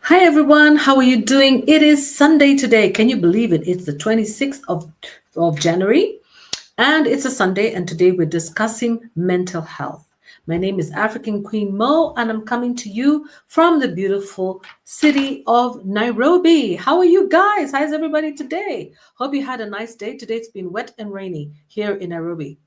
Hi everyone, how are you doing? It is Sunday today. Can you believe it? It's the 26th of January and it's a Sunday, and today we're discussing mental health. My name is African Queen Mo, and I'm coming to you from the beautiful city of Nairobi. How are you guys? How's everybody today? Hope you had a nice day. Today it's been wet and rainy here in Nairobi.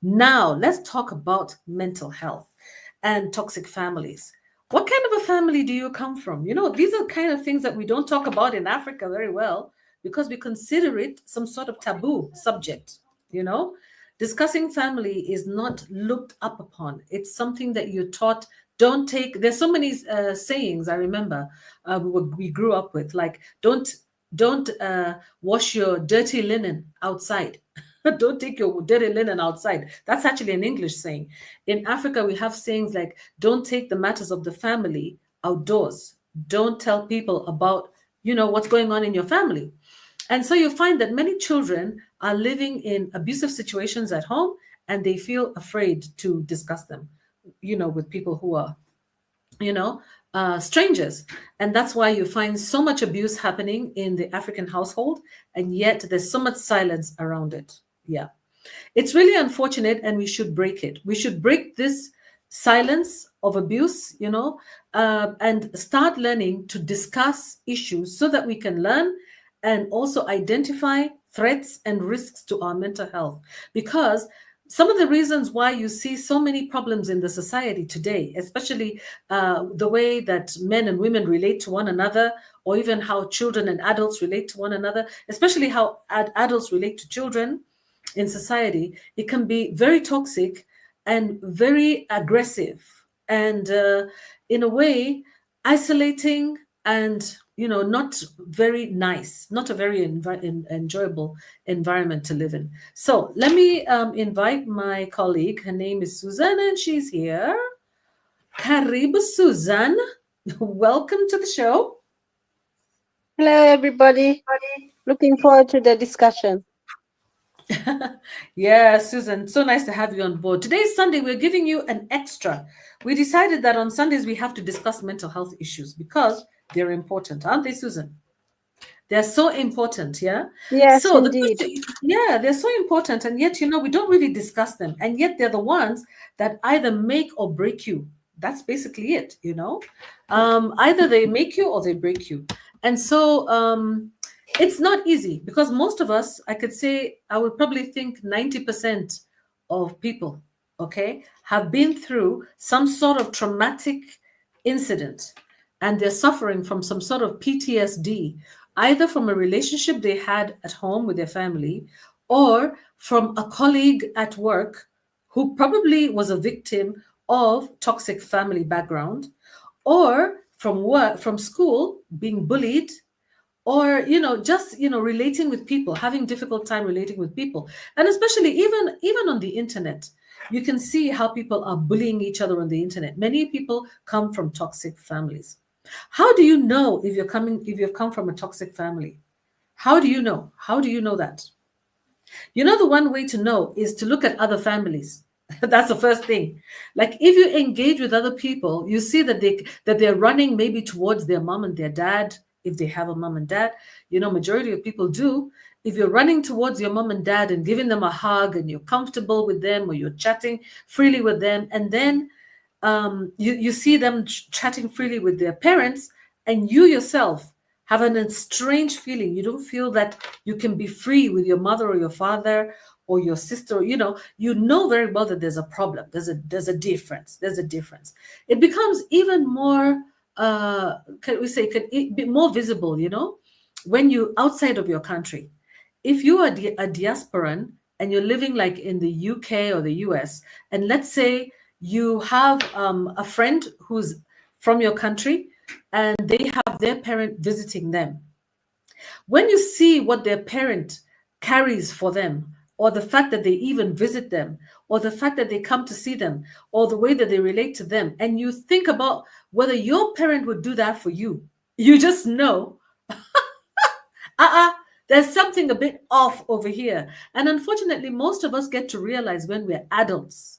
Now, let's talk about mental health and toxic families. What kind of a family do you come from? These are kind of things that we don't talk about in Africa very well because we consider it some sort of taboo subject. You know, discussing family is not looked up upon. It's something that you're taught. Don't take. There's so many sayings I remember we grew up with, like don't wash your dirty linen outside. Don't take your dirty linen outside. That's actually an English saying. In Africa, we have sayings like, don't take the matters of the family outdoors. Don't tell people about, what's going on in your family. And so you find that many children are living in abusive situations at home and they feel afraid to discuss them, with people who are, you know, strangers. And that's why you find so much abuse happening in the African household, and yet there's so much silence around it. Yeah. It's really unfortunate, and we should break it. We should break this silence of abuse, and start learning to discuss issues so that we can learn and also identify threats and risks to our mental health. Because some of the reasons why you see so many problems in the society today, especially the way that men and women relate to one another, or even how children and adults relate to one another, especially how adults relate to children in society, it can be very toxic and very aggressive and in a way isolating and not very nice, not a very enjoyable environment to live in. So let me invite my colleague. Her name is Susan and she's here. Karibu, Susan. Welcome to the show. Hello, everybody. Looking forward to the discussion. Yeah, Susan, so nice to have you on board. Today's Sunday. We're giving you an extra. We decided that on Sundays we have to discuss mental health issues because they're important, aren't they, Susan? They're so important, yeah? Yes, So the indeed. question, yeah, they're so important, and yet, we don't really discuss them. And yet they're the ones that either make or break you. That's basically it. Either they make you or they break you. And so it's not easy because most of us, I could say, I would probably think 90% of people, okay, have been through some sort of traumatic incident, and they're suffering from some sort of PTSD, either from a relationship they had at home with their family or from a colleague at work who probably was a victim of toxic family background, or from work, from school, being bullied, or just relating with people, having difficult time relating with people. And especially even on the internet, you can see how people are bullying each other on the internet. Many people come from toxic families. How do you know if you've come from a toxic family? How do you know that? The one way to know is to look at other families. That's the first thing. Like if you engage with other people, you see that they're running maybe towards their mom and their dad, if they have a mom and dad. Majority of people do. If you're running towards your mom and dad and giving them a hug and you're comfortable with them, or you're chatting freely with them, and then you see them chatting freely with their parents, and you yourself have an estranged feeling. You don't feel that you can be free with your mother or your father or your sister. You know very well that there's a problem. There's a difference. There's a difference. It becomes even more, can we say, can it be more visible, when you outside of your country. If you are a diasporan and you're living like in the UK or the US, and let's say you have a friend who's from your country and they have their parent visiting them. When you see what their parent carries for them, or the fact that they even visit them, or the fact that they come to see them, or the way that they relate to them, and you think about whether your parent would do that for you, you just know, uh-uh, there's something a bit off over here. And unfortunately, most of us get to realize when we're adults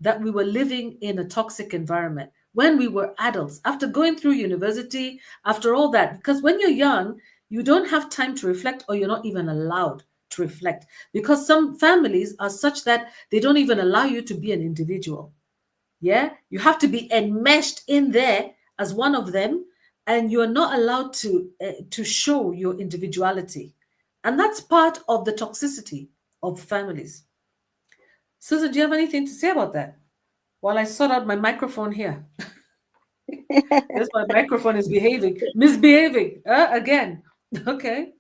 that we were living in a toxic environment. when we were adults, after going through university, after all that. Because when you're young, you don't have time to reflect, or you're not even allowed to reflect, because some families are such that they don't even allow you to be an individual. Yeah, you have to be enmeshed in there as one of them, and you are not allowed to show your individuality, and that's part of the toxicity of families. Susan, do you have anything to say about that? While I sort out my microphone here, this my microphone is misbehaving again. Okay.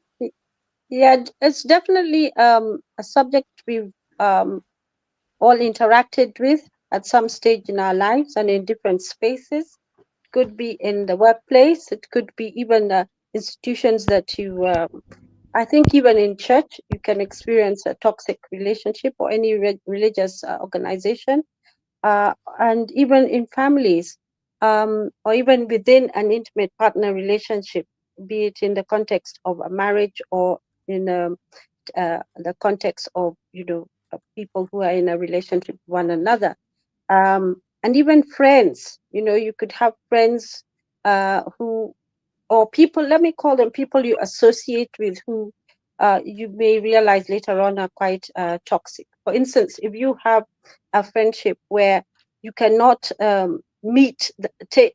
Yeah, it's definitely a subject we've all interacted with at some stage in our lives and in different spaces. It could be in the workplace, it could be even institutions that you, I think even in church, you can experience a toxic relationship, or any religious organization, and even in families, or even within an intimate partner relationship, be it in the context of a marriage, or in the context of, people who are in a relationship with one another, and even friends. You could have friends who, or people, let me call them people you associate with, who you may realize later on are quite toxic. For instance, if you have a friendship where you cannot meet,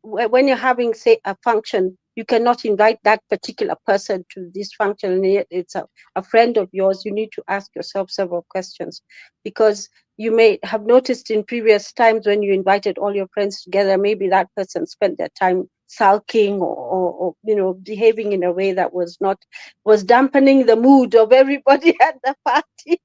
when you're having, say, a function, you cannot invite that particular person to this function, and yet it's a friend of yours, you need to ask yourself several questions, because you may have noticed in previous times when you invited all your friends together, maybe that person spent their time sulking, or behaving in a way that was dampening the mood of everybody at the party.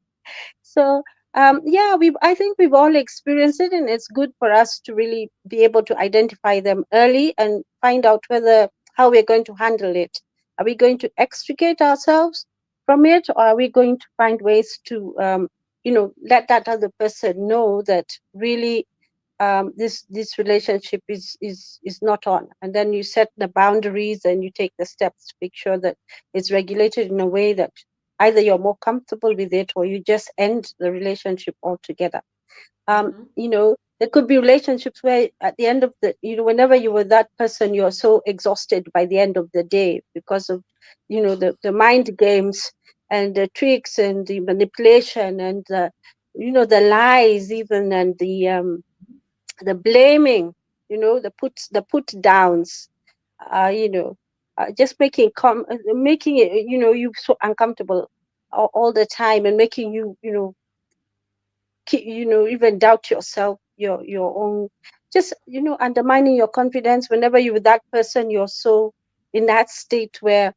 So yeah, I think we've all experienced it, and it's good for us to really be able to identify them early and find out how we're going to handle it. Are we going to extricate ourselves from it, or are we going to find ways to let that other person know that really this relationship is not on, and then you set the boundaries and you take the steps to make sure that it's regulated in a way that either you're more comfortable with it, or you just end the relationship altogether. Mm-hmm. There could be relationships where at the end of whenever you were that person, you're so exhausted by the end of the day, because of the mind games and the tricks and the manipulation and the lies even, and the blaming, the put downs, just making it, you so uncomfortable all the time, and making you, even doubt yourself, your own, just, undermining your confidence. Whenever you're with that person, you're so in that state where,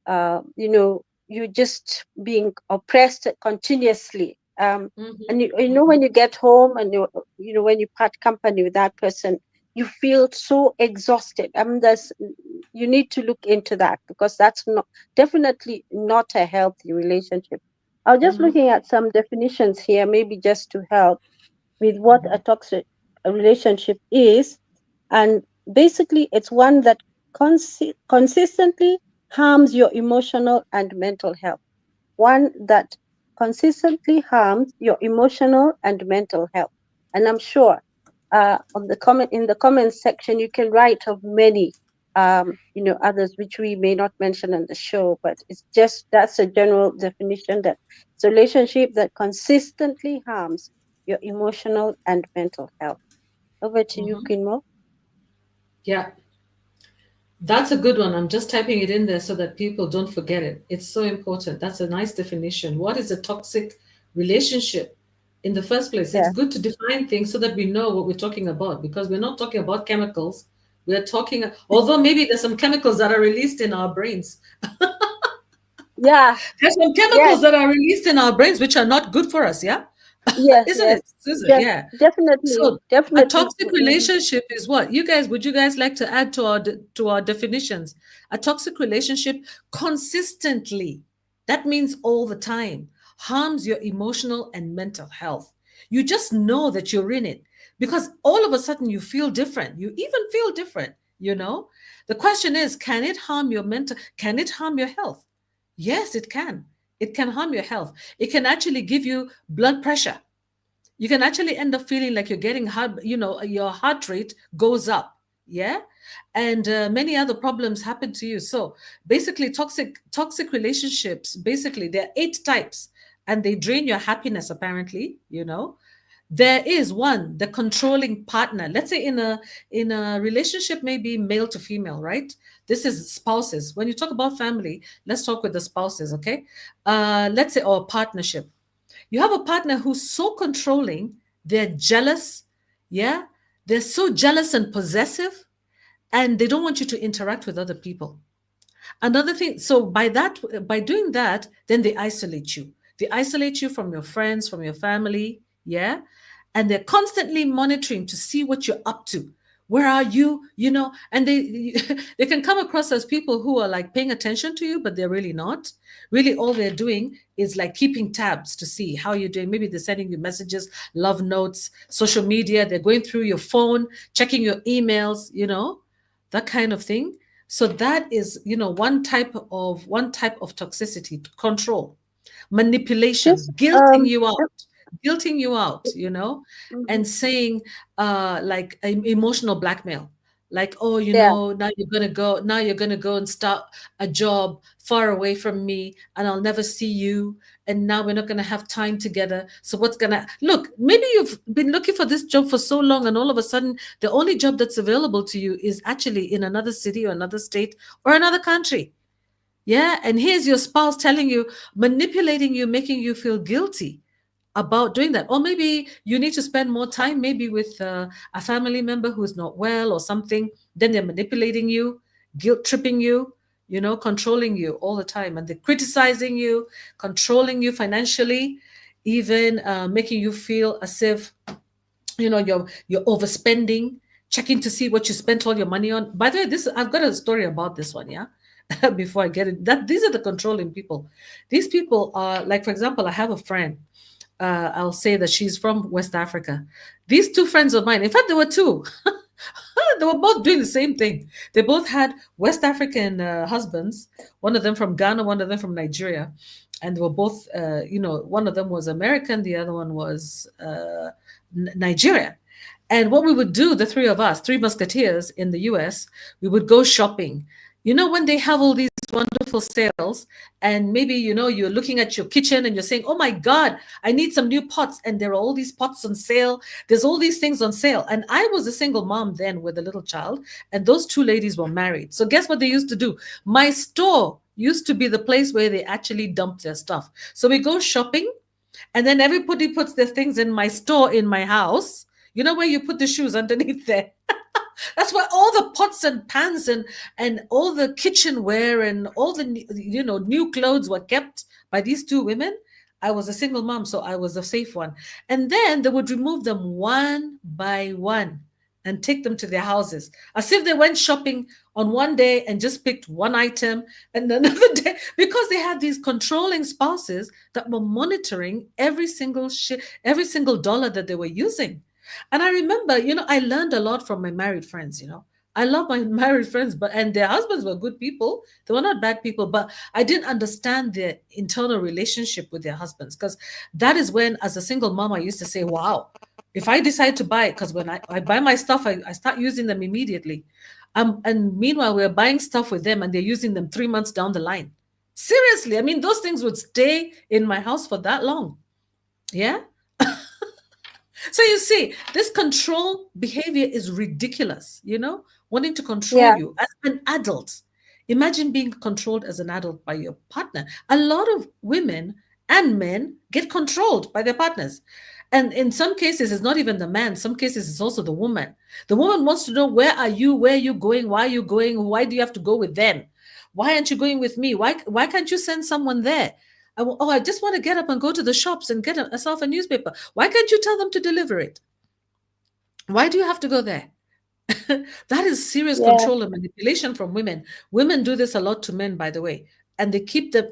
you're just being oppressed continuously. Mm-hmm. And Mm-hmm. when you get home, and when you part company with that person, you feel so exhausted. I mean, you need to look into that, because that's not definitely not a healthy relationship. I was just Mm-hmm. looking at some definitions here, maybe just to help with what a toxic relationship is. And basically, it's one that consistently harms your emotional and mental health. One that consistently harms your emotional and mental health. And I'm sure on the comment in the comments section, you can write of many, others which we may not mention on the show, but it's just that's a general definition, that it's a relationship that consistently harms your emotional and mental health. Over to you, Mm-hmm. Kinmo. Yeah. That's a good one. I'm just typing it in there so that people don't forget it. It's so important. That's a nice definition. What is a toxic relationship in the first place? It's Yeah. good to define things so that we know what we're talking about, because we're not talking about chemicals. We're talking, although maybe there's some chemicals that are released in our brains. Yeah. There's some Yes. chemicals that are released in our brains which are not good for us. Yeah. Yes. Isn't Yes. it, Susan? Yes. Yeah. Definitely. So a Definitely. toxic relationship is what? Would you guys like to add to our definitions? A toxic relationship consistently, that means all the time, harms your emotional and mental health. You just know that you're in it because all of a sudden you feel different. You even feel different, you know? The question is, can it harm your health? Yes, it can. It can harm your health. It can actually give you blood pressure. You can actually end up feeling like you're getting your heart rate goes up. Yeah. And many other problems happen to you. So basically, toxic relationships, basically there are 8 types, and they drain your happiness, apparently, there is one, the controlling partner. Let's say in a relationship, maybe male to female, right? This is spouses. When you talk about family, let's talk with the spouses, okay? Let's say, or partnership. You have a partner who's so controlling, they're jealous, yeah? They're so jealous and possessive, and they don't want you to interact with other people. Another thing, so by doing that, then they isolate you. They isolate you from your friends, from your family, yeah? And they're constantly monitoring to see what you're up to. Where are you? And they they can come across as people who are like paying attention to you, but they're really not. Really, all they're doing is like keeping tabs to see how you're doing. Maybe they're sending you messages, love notes, social media. They're going through your phone, checking your emails, that kind of thing. So that is, one type of toxicity, control, This manipulation, guilting you out, mhm, and saying, like, emotional blackmail, like, oh, yeah, now you're gonna go and start a job far away from me, and I'll never see you, and now we're not gonna have time together. So what's gonna look? Maybe you've been looking for this job for so long, and all of a sudden, the only job that's available to you is actually in another city or another state or another country. Yeah. And here's your spouse telling you, manipulating you, making you feel guilty about doing that. Or maybe you need to spend more time, maybe with a family member who's not well or something. Then they're manipulating you, guilt tripping you, controlling you all the time. And they're criticizing you, controlling you financially, even making you feel as if you're overspending, checking to see what you spent all your money on. By the way, this I've got a story about this one, yeah. Before I get it, that these are the controlling people. These people are like, for example, I have a friend. I'll say that she's from West Africa. These two friends of mine, in fact, there were two. They were both doing the same thing. They both had West African husbands. One of them from Ghana, one of them from Nigeria, and they were both, one of them was American, the other one was Nigerian. And what we would do, the three of us, three musketeers in the US, we would go shopping. When they have all these wonderful sales, and maybe, you're looking at your kitchen and you're saying, oh my God, I need some new pots. And there are all these pots on sale. There's all these things on sale. And I was a single mom then with a little child, and those two ladies were married. So guess what they used to do? My store used to be the place where they actually dumped their stuff. So we go shopping, and then everybody puts their things in my store, in my house. You know where you put the shoes underneath there? That's why all the pots and pans and all the kitchenware and all the new clothes were kept by these two women. I was a single mom, so I was a safe one. And then they would remove them one by one and take them to their houses, as if they went shopping on one day and just picked one item, and another day, because they had these controlling spouses that were monitoring every single dollar that they were using. And I remember, I learned a lot from my married friends. I love my married friends, and their husbands were good people. They were not bad people, but I didn't understand their internal relationship with their husbands, because that is when, as a single mom, I used to say, wow, if I decide to buy it, because when I buy my stuff, I start using them immediately. And meanwhile, we're buying stuff with them and they're using them 3 months down the line. Seriously, I mean, those things would stay in my house for that long. Yeah. So you see, this control behavior is ridiculous, wanting to control yeah, you as an adult. Imagine being controlled as an adult by your partner. A lot of women and men get controlled by their partners. And in some cases, it's not even the man. Some cases, it's also the woman. The woman wants to know, where are you going? Why are you going? Why do you have to go with them? Why aren't you going with me? Why can't you send someone there? I just want to get up and go to the shops and get myself a newspaper. Why can't you tell them to deliver it? Why do you have to go there? That is serious yeah, control and manipulation from women. Women do this a lot to men, by the way, and they keep them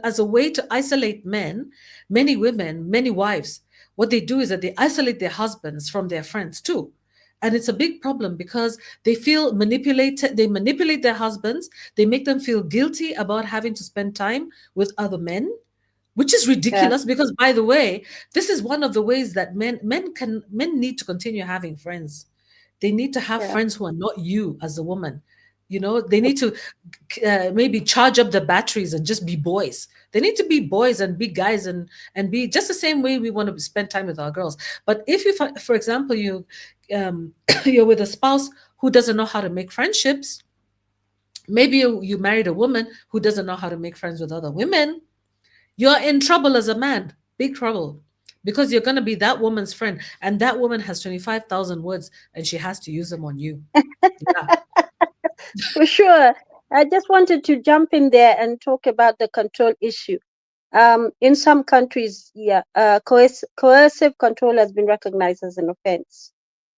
as a way to isolate men. Many women, many wives, what they do is that they isolate their husbands from their friends too. And it's a big problem because they feel manipulated. They manipulate their husbands. They make them feel guilty about having to spend time with other men, which is yeah, ridiculous because, by the way, this is one of the ways that men need to continue having friends. They need to have Yeah. friends who are not you as a woman. They need to maybe charge up the batteries and just be boys. They need to be boys and be guys, and be just the same way we want to spend time with our girls. But if you, for example, um, you're with a spouse who doesn't know how to make friendships, maybe you married a woman who doesn't know how to make friends with other women, you're in trouble as a man, big trouble, because you're going to be that woman's friend, and that woman has 25,000 words and she has to use them on you. Yeah. For sure. I just wanted to jump in there and talk about the control issue. In some countries, yeah, coercive control has been recognized as an offense,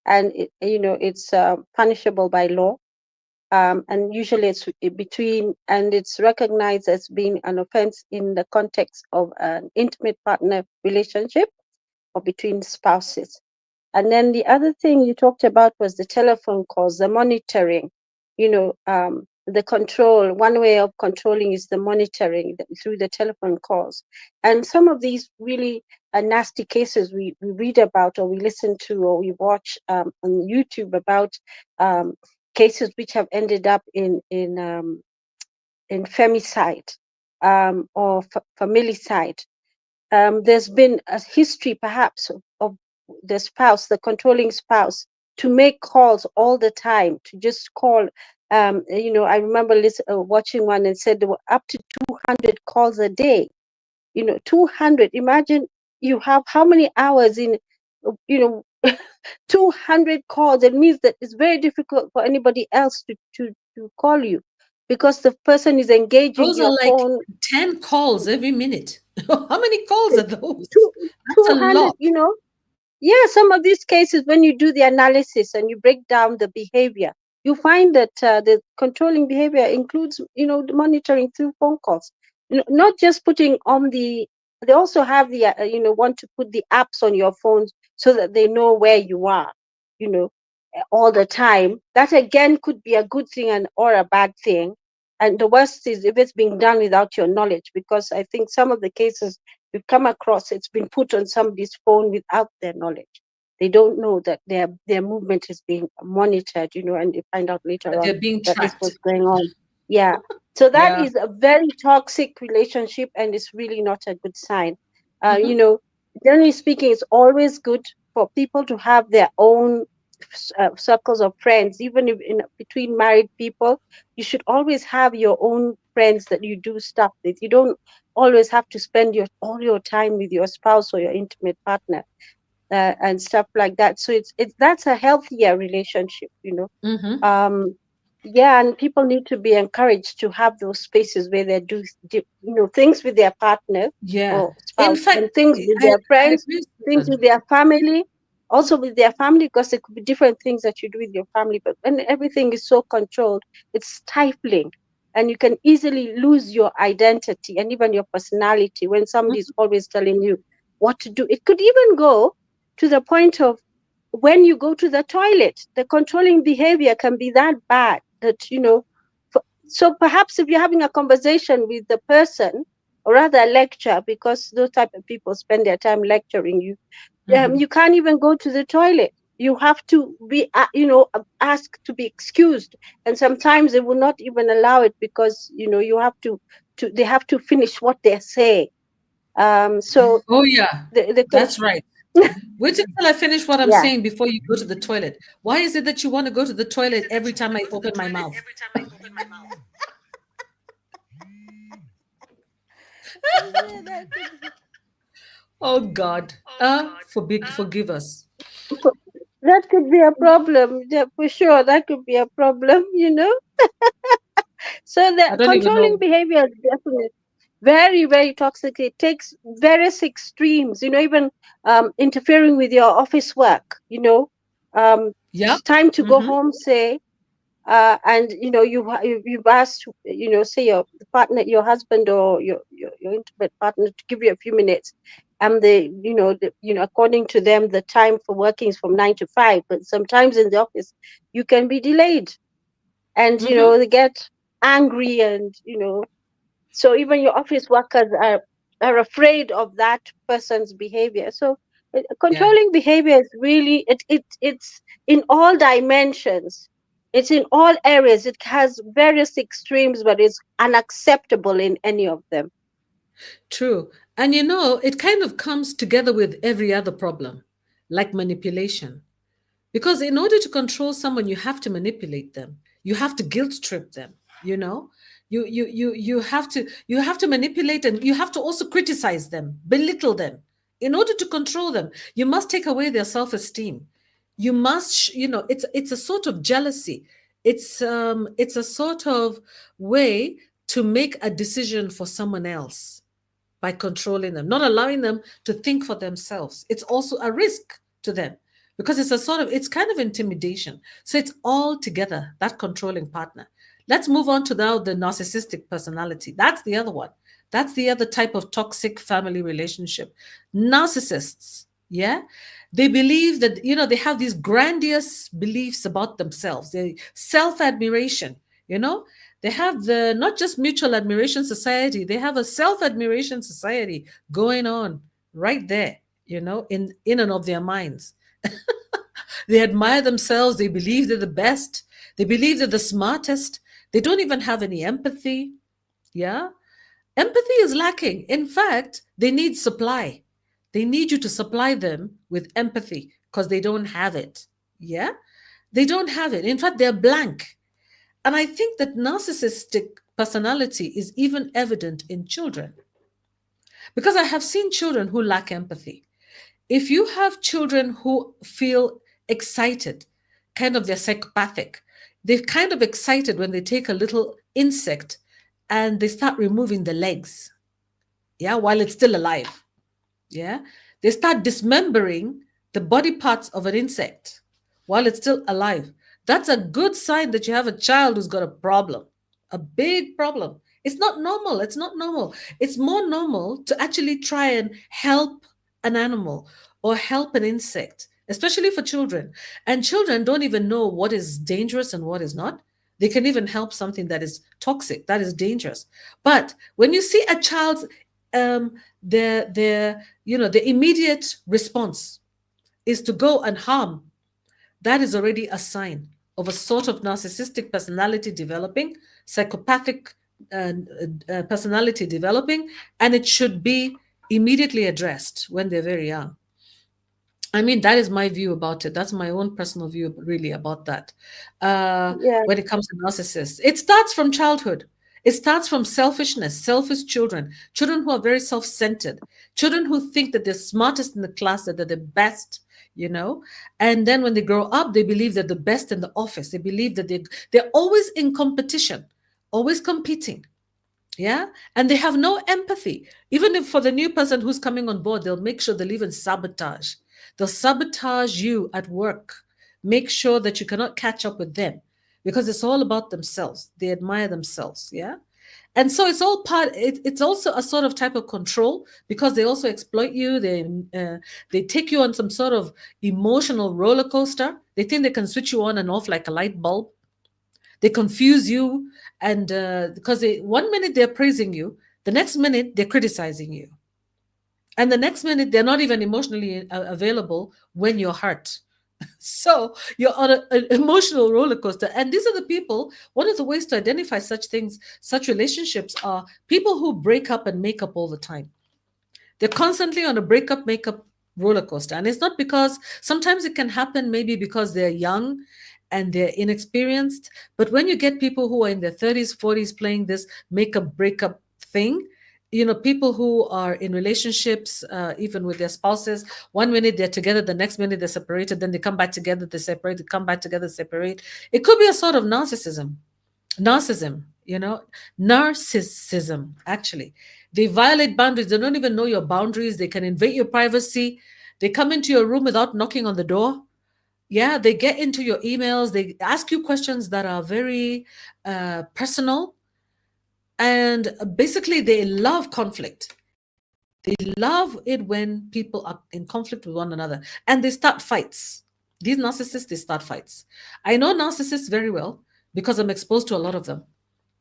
and it's punishable by law. And usually it's recognized as being an offense in the context of an intimate partner relationship or between spouses. And then the other thing you talked about was the telephone calls, the monitoring, the control. One way of controlling is the monitoring through the telephone calls. And some of these really nasty cases we read about, or we listen to, or we watch on YouTube about cases which have ended up in femicide, or familicide. There's been a history perhaps of the spouse, the controlling spouse, to make calls all the time, to just call. I remember watching one, and said there were up to 200 calls a day. 200. Imagine you have how many hours in, you know, 200 calls. It means that it's very difficult for anybody else to call you, because the person is engaging Those are your like phone. 10 calls every minute. How many calls are those? Two, That's a 200, lot. Yeah, some of these cases, when you do the analysis and you break down the behavior, you find that the controlling behavior includes, the monitoring through phone calls. Not just putting on they also have the, want to put the apps on your phones so that they know where you are, you know, all the time. That again could be a good thing and or a bad thing. And the worst is if it's being done without your knowledge, because I think some of the cases we've come across, it's been put on somebody's phone without their knowledge. They don't know that their movement is being monitored, and they find out later on They're being that this was tracked. going on. Yeah. So that Yeah. is a very toxic relationship, and it's really not a good sign. Hmm. Generally speaking, it's always good for people to have their own circles of friends. Even if between married people, you should always have your own friends that you do stuff with. You don't always have to spend all your time with your spouse or your intimate partner, and stuff like that. So it's that's a healthier relationship. Hmm. um yeah, and people need to be encouraged to have those spaces where they do things with their partner Yeah. or In spouse, fact, and things with I, their I friends, agree, things Susan. with their family, also with their family, because there could be different things that you do with your family. But when everything is so controlled, it's stifling, and you can easily lose your identity and even your personality when somebody is Mhm. always telling you what to do. It could even go to the point of when you go to the toilet, the controlling behavior can be that bad that, so perhaps if you're having a conversation with the person, or rather a lecture, because those type of people spend their time lecturing you, Mhm. you can't even go to the toilet. You have to be, asked to be excused, and sometimes they will not even allow it, because you have they have to finish what they're saying. So Oh, yeah, the that's right. Wait until I finish what I'm yeah. saying before you go to the toilet. Why is it that you want to go to the toilet every time I open my mouth? Yeah, Oh, God. Forgive us. that could be a problem. Yeah, for sure, that could be a problem. So I the don't even controlling know. behavior is definitely very, very toxic. It takes various extremes, even interfering with your office work. Yeah. It's time to go Hmm. home, say, and you've asked, say your partner, your husband, or your intimate partner, to give you a few minutes, and according to them, the time for working is from 9 to 5, but sometimes in the office you can be delayed, and Hmm. they get angry, and so even your office workers are afraid of that person's behavior. So Yeah. Controlling behavior is really it's in all dimensions. It's in all areas. It has various extremes, but it's unacceptable in any of them. True. And you know, it kind of comes together with every other problem, like manipulation. Because in order to control someone, you have to manipulate them. You have to guilt trip them, you know? You have to manipulate, and you have to also criticize them, belittle them. In order to control them, you must take away their self-esteem. You must, it's a sort of jealousy. It's a sort of way to make a decision for someone else by controlling them, not allowing them to think for themselves. It's also a risk to them because it's kind of intimidation. So it's all together, that controlling partner. Let's move on to now the narcissistic personality. That's the other one. That's the other type of toxic family relationship. Narcissists, yeah? They believe that, they have these grandiose beliefs about themselves, they self admiration, you know? They have the not just mutual admiration society, they have a self-admiration society going on right there, in and of their minds. They admire themselves, they believe they're the best, they believe they're the smartest, they don't even have any empathy. Yeah. Empathy is lacking. In fact, they need supply. They need you to supply them with empathy because they don't have it. Yeah. They don't have it. In fact, they're blank. And I think that narcissistic personality is even evident in children because I have seen children who lack empathy. If you have children who feel excited, kind of they're psychopathic, they're kind of excited when they take a little insect and they start removing the legs, yeah, while it's still alive. Yeah. They start dismembering the body parts of an insect while it's still alive. That's a good sign that you have a child who's got a problem, a big problem. It's not normal. It's not normal. It's more normal to actually try and help an animal or help an insect, especially for children. And children don't even know what is dangerous and what is not. They can even help something that is toxic, that is dangerous. But when you see a child's um, the immediate response is to go and harm, that is already a sign of a sort of narcissistic personality developing, psychopathic personality developing, and it should be immediately addressed when they're very young. I mean, that is my view about it. That's my own personal view, really, about that. Yeah. When it comes to narcissists, it starts from childhood. It starts from selfishness, selfish children, children who are very self centered, children who think that they're smartest in the class, that they're the best, you know. And then when they grow up, they believe they're the best in the office. They believe that they're always in competition, always competing. Yeah. And they have no empathy. Even if for the new person who's coming on board, they'll make sure they'll even sabotage. They'll sabotage you at work. Make sure that you cannot catch up with them because it's all about themselves. They admire themselves. Yeah. And so it's all it's also a sort of type of control because they also exploit you. They take you on some sort of emotional roller coaster. They think they can switch you on and off like a light bulb. They confuse you, and because one minute they're praising you, the next minute they're criticizing you, and the next minute they're not even emotionally available when you're hurt. So you're on an emotional roller coaster. And these are the people, one of the ways to identify such things, such relationships, are people who break up and make up all the time. They're constantly on a breakup, makeup roller coaster. And it's not because sometimes it can happen maybe because they're young and they're inexperienced. But when you get people who are in their 30s, 40s playing this makeup breakup thing, people who are in relationships, even with their spouses, one minute they're together, the next minute they're separated, then they come back together, they separate, they come back together, separate. It could be a sort of narcissism, narcissism, actually. They violate boundaries. They don't even know your boundaries. They can invade your privacy. They come into your room without knocking on the door. Yeah, they get into your emails. They ask you questions that are very personal. And basically, they love conflict. They love it when people are in conflict with one another and they start fights. These narcissists, they start fights. I know narcissists very well because I'm exposed to a lot of them.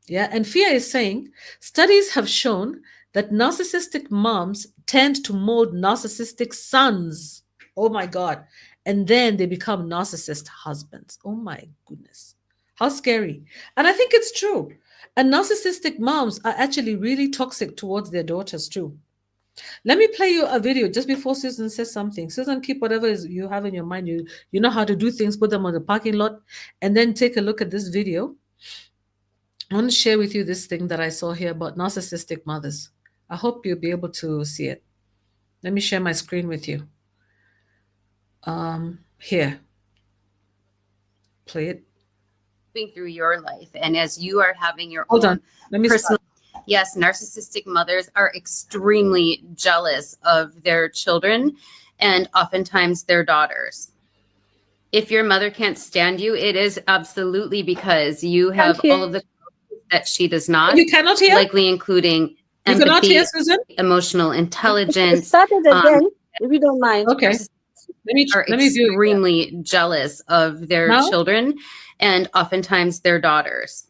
Yeah. And Fia is saying studies have shown that narcissistic moms tend to mold narcissistic sons. Oh my God. And then they become narcissist husbands. Oh my goodness. How scary. And I think it's true. And narcissistic moms are actually really toxic towards their daughters too. Let me play you a video just before Susan says something. Susan, keep whatever is you have in your mind. You know how to do things, put them on the parking lot, and then take a look at this video. I want to share with you this thing that I saw here about narcissistic mothers. I hope you'll be able to see it. Let me share my screen with you. Here, play it. Through your life, and as you are having your Hold own on. Let me personal start. yes, narcissistic mothers are extremely jealous of their children and oftentimes their daughters. If your mother can't stand you, it is absolutely because you Can't have all hear. of the that she does not, You cannot hear? likely including You cannot hear, empathy, Susan? emotional It intelligence. started again, if you don't mind. Okay. Are Let me view it. extremely jealous of their Now? children and oftentimes their daughters.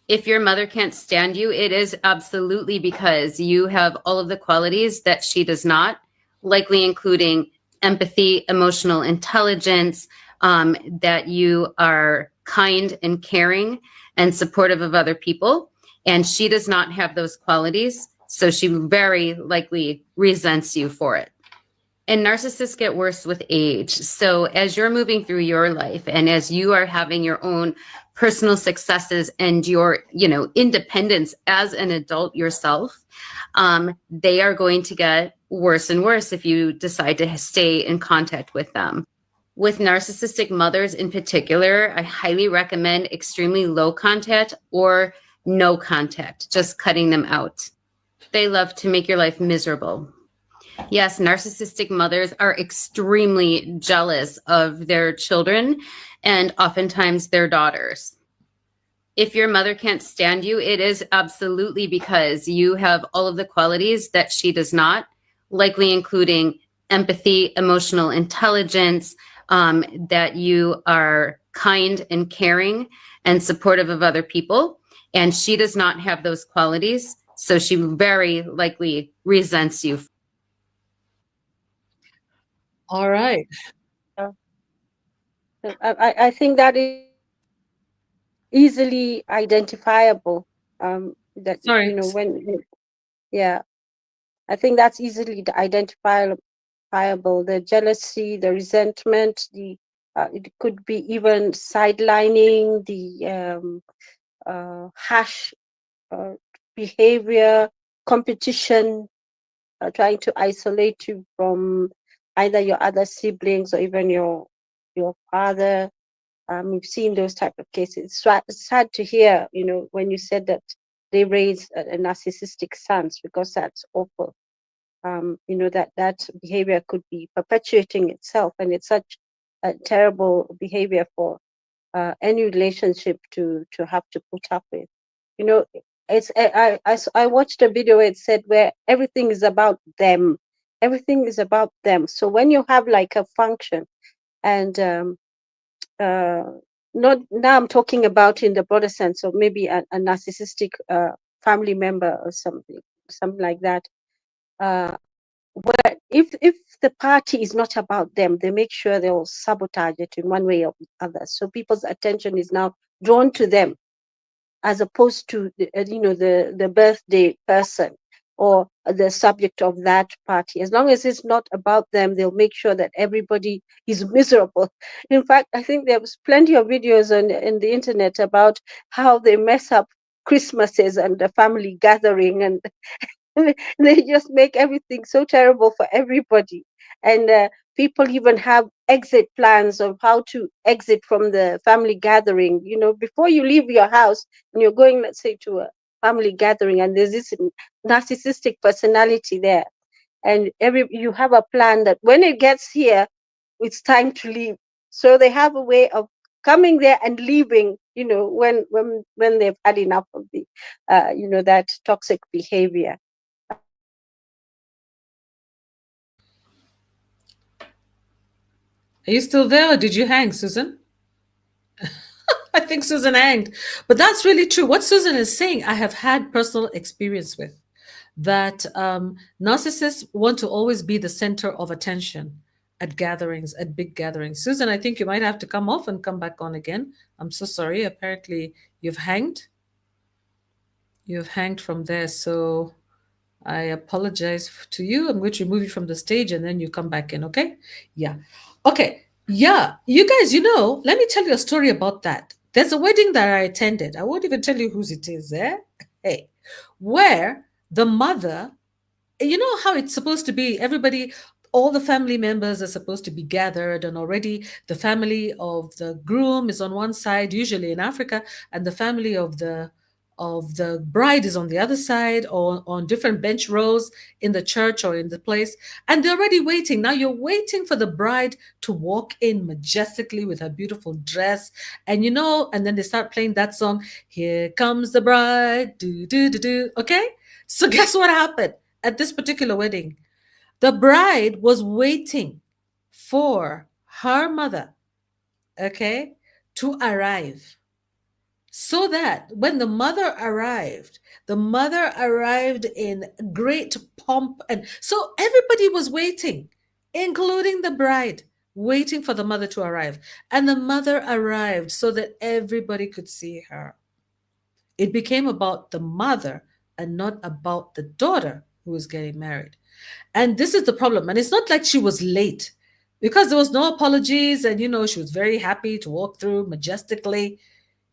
If your mother can't stand you, it is absolutely because you have all of the qualities that she does not, likely including empathy, emotional intelligence, that you are kind and caring and supportive of other people. And she does not have those qualities. So she very likely resents you for it. And narcissists get worse with age. So as you're moving through your life and as you are having your own personal successes and your, independence as an adult yourself, they are going to get worse and worse if you decide to stay in contact with them. With narcissistic mothers in particular, I highly recommend extremely low contact or no contact, just cutting them out. They love to make your life miserable. Yes, narcissistic mothers are extremely jealous of their children and oftentimes their daughters. If your mother can't stand you, it is absolutely because you have all of the qualities that she does not, likely including empathy, emotional intelligence, that you are kind and caring and supportive of other people. And she does not have those qualities. So she very likely resents you. All right. I think that is easily identifiable. That Sorry. yeah, I think that's easily identifiable. The jealousy, the resentment, it could be even sidelining, the harsh uh, behavior, competition, trying to isolate you from either your other siblings or even your father. We've seen those type of cases. It's sad to hear, when you said that they raise a narcissistic sons, because that's awful. That behavior could be perpetuating itself, and it's such a terrible behavior for any relationship to have to put up with. You know, I watched a video where it said where everything is about them. Everything is about them. So when you have like a function, and uh, not now I'm talking about in the broader sense of maybe a narcissistic family member or something like that. Where if the party is not about them, they make sure they'll sabotage it in one way or the other. So people's attention is now drawn to them, as opposed to the birthday person or the subject of that party. As long as it's not about them, they'll make sure that everybody is miserable. In fact, I think there was plenty of videos on in the internet about how they mess up Christmases and the family gathering, and they just make everything so terrible for everybody. And people even have exit plans of how to exit from the family gathering. Before you leave your house and you're going, let's say, to a family gathering, and there's this narcissistic personality there, and you have a plan that when it gets here, it's time to leave. So they have a way of coming there and leaving, when they've had enough of the that toxic behavior. Are you still there or did you hang, Susan? I think Susan hanged. But that's really true. What Susan is saying, I have had personal experience with that narcissists want to always be the center of attention. at gatherings, at big gatherings. Susan, I think you might have to come off and come back on again. I'm so sorry. Apparently, you've hanged. You've hanged from there. So I apologize to you. I'm going to remove you from the stage and then you come back in, okay? Yeah. Okay. Yeah. You guys, let me tell you a story about that. There's a wedding that I attended. I won't even tell you whose it is, eh? Hey, where the mother, you know how it's supposed to be, everybody, all the family members are supposed to be gathered, and already the family of the groom is on one side, usually in Africa, and the family of the bride is on the other side, or on different bench rows in the church or in the place, and they're already waiting. Now you're waiting for the bride to walk in majestically with her beautiful dress, and then they start playing that song, "Here Comes the Bride," do do do do. Okay, so guess what happened at this particular wedding? The bride was waiting for her mother, okay, to arrive, so that when the mother arrived in great pomp. And so everybody was waiting, including the bride, waiting for the mother to arrive. And the mother arrived so that everybody could see her. It became about the mother and not about the daughter who was getting married. And this is the problem. And it's not like she was late, because there was no apologies. And, she was very happy to walk through majestically,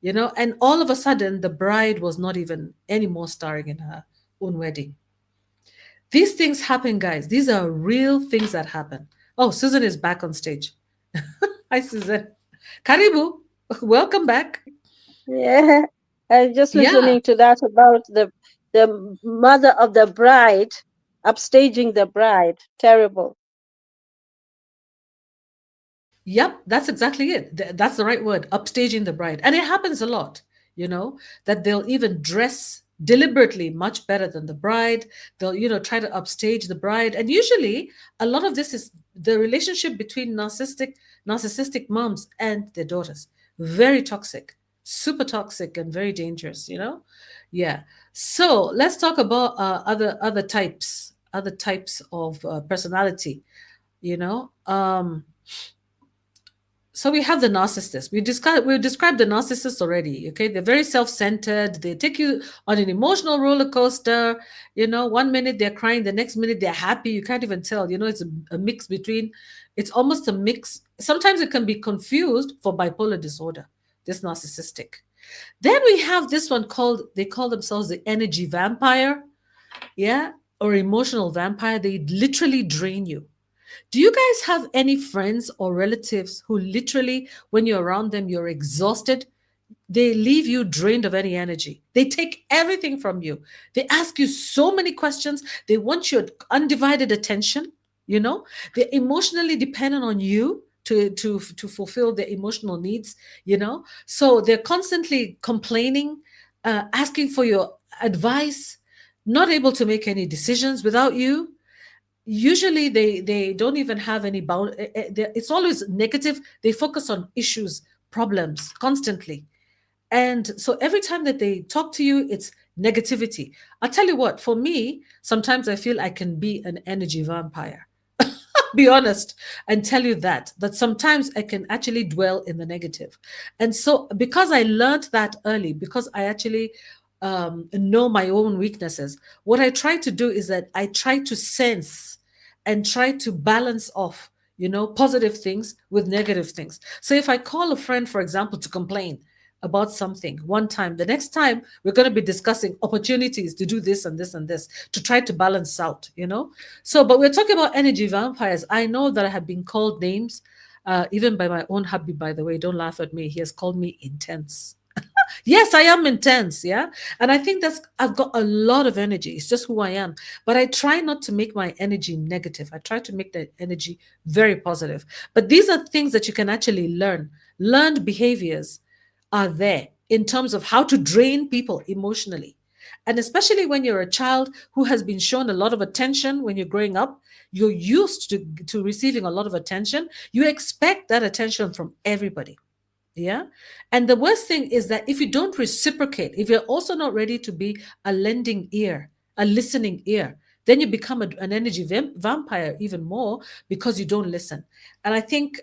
and all of a sudden, the bride was not even anymore starring in her own wedding. These things happen, guys. These are real things that happen. Oh, Susan is back on stage. Hi, Susan. Karibu. Welcome back. Yeah, I was just Yeah. listening to that about the mother of the bride upstaging the bride. Terrible. Yep, that's exactly it. That's the right word, upstaging the bride. And it happens a lot, that they'll even dress deliberately much better than the bride. They'll, try to upstage the bride. And usually a lot of this is the relationship between narcissistic moms and their daughters. Very toxic, super toxic, and very dangerous, Yeah. So let's talk about other types of personality, you know. So we have the narcissist. We described the narcissist already. Okay, they're very self-centered. They take you on an emotional roller coaster. One minute they're crying, the next minute they're happy. You can't even tell. It's a mix between. It's almost a mix. Sometimes it can be confused for bipolar disorder. This narcissistic. Then we have this one they call themselves the energy vampire. Yeah, or emotional vampire. They literally drain you. Do you guys have any friends or relatives who literally, when you're around them, you're exhausted? They leave you drained of any energy. They take everything from you. They ask you so many questions. They want your undivided attention. They're emotionally dependent on you to fulfill their emotional needs. So they're constantly complaining, asking for your advice, not able to make any decisions without you. Usually they don't even have any bound. It's always negative. They focus on issues, problems constantly. And so every time that they talk to you, it's negativity. I'll tell you what, for me, sometimes I feel I can be an energy vampire. Be honest and tell you that sometimes I can actually dwell in the negative. And so because I learned that early, because I actually know my own weaknesses, what I try to do is that I try to sense and try to balance off, positive things with negative things. So if I call a friend, for example, to complain about something one time, the next time we're going to be discussing opportunities to do this and this and this to try to balance out. So but we're talking about energy vampires. I know that I have been called names, even by my own hubby. By the way, don't laugh at me. He has called me intense. Yes, I am intense. Yeah. And I think I've got a lot of energy. It's just who I am. But I try not to make my energy negative. I try to make that energy very positive. But these are things that you can actually learn. Learned behaviors are there in terms of how to drain people emotionally. And especially when you're a child who has been shown a lot of attention when you're growing up, you're used to receiving a lot of attention. You expect that attention from everybody. Yeah. And the worst thing is that if you don't reciprocate, if you're also not ready to be a lending ear, a listening ear, then you become an energy vampire even more because you don't listen. And I think,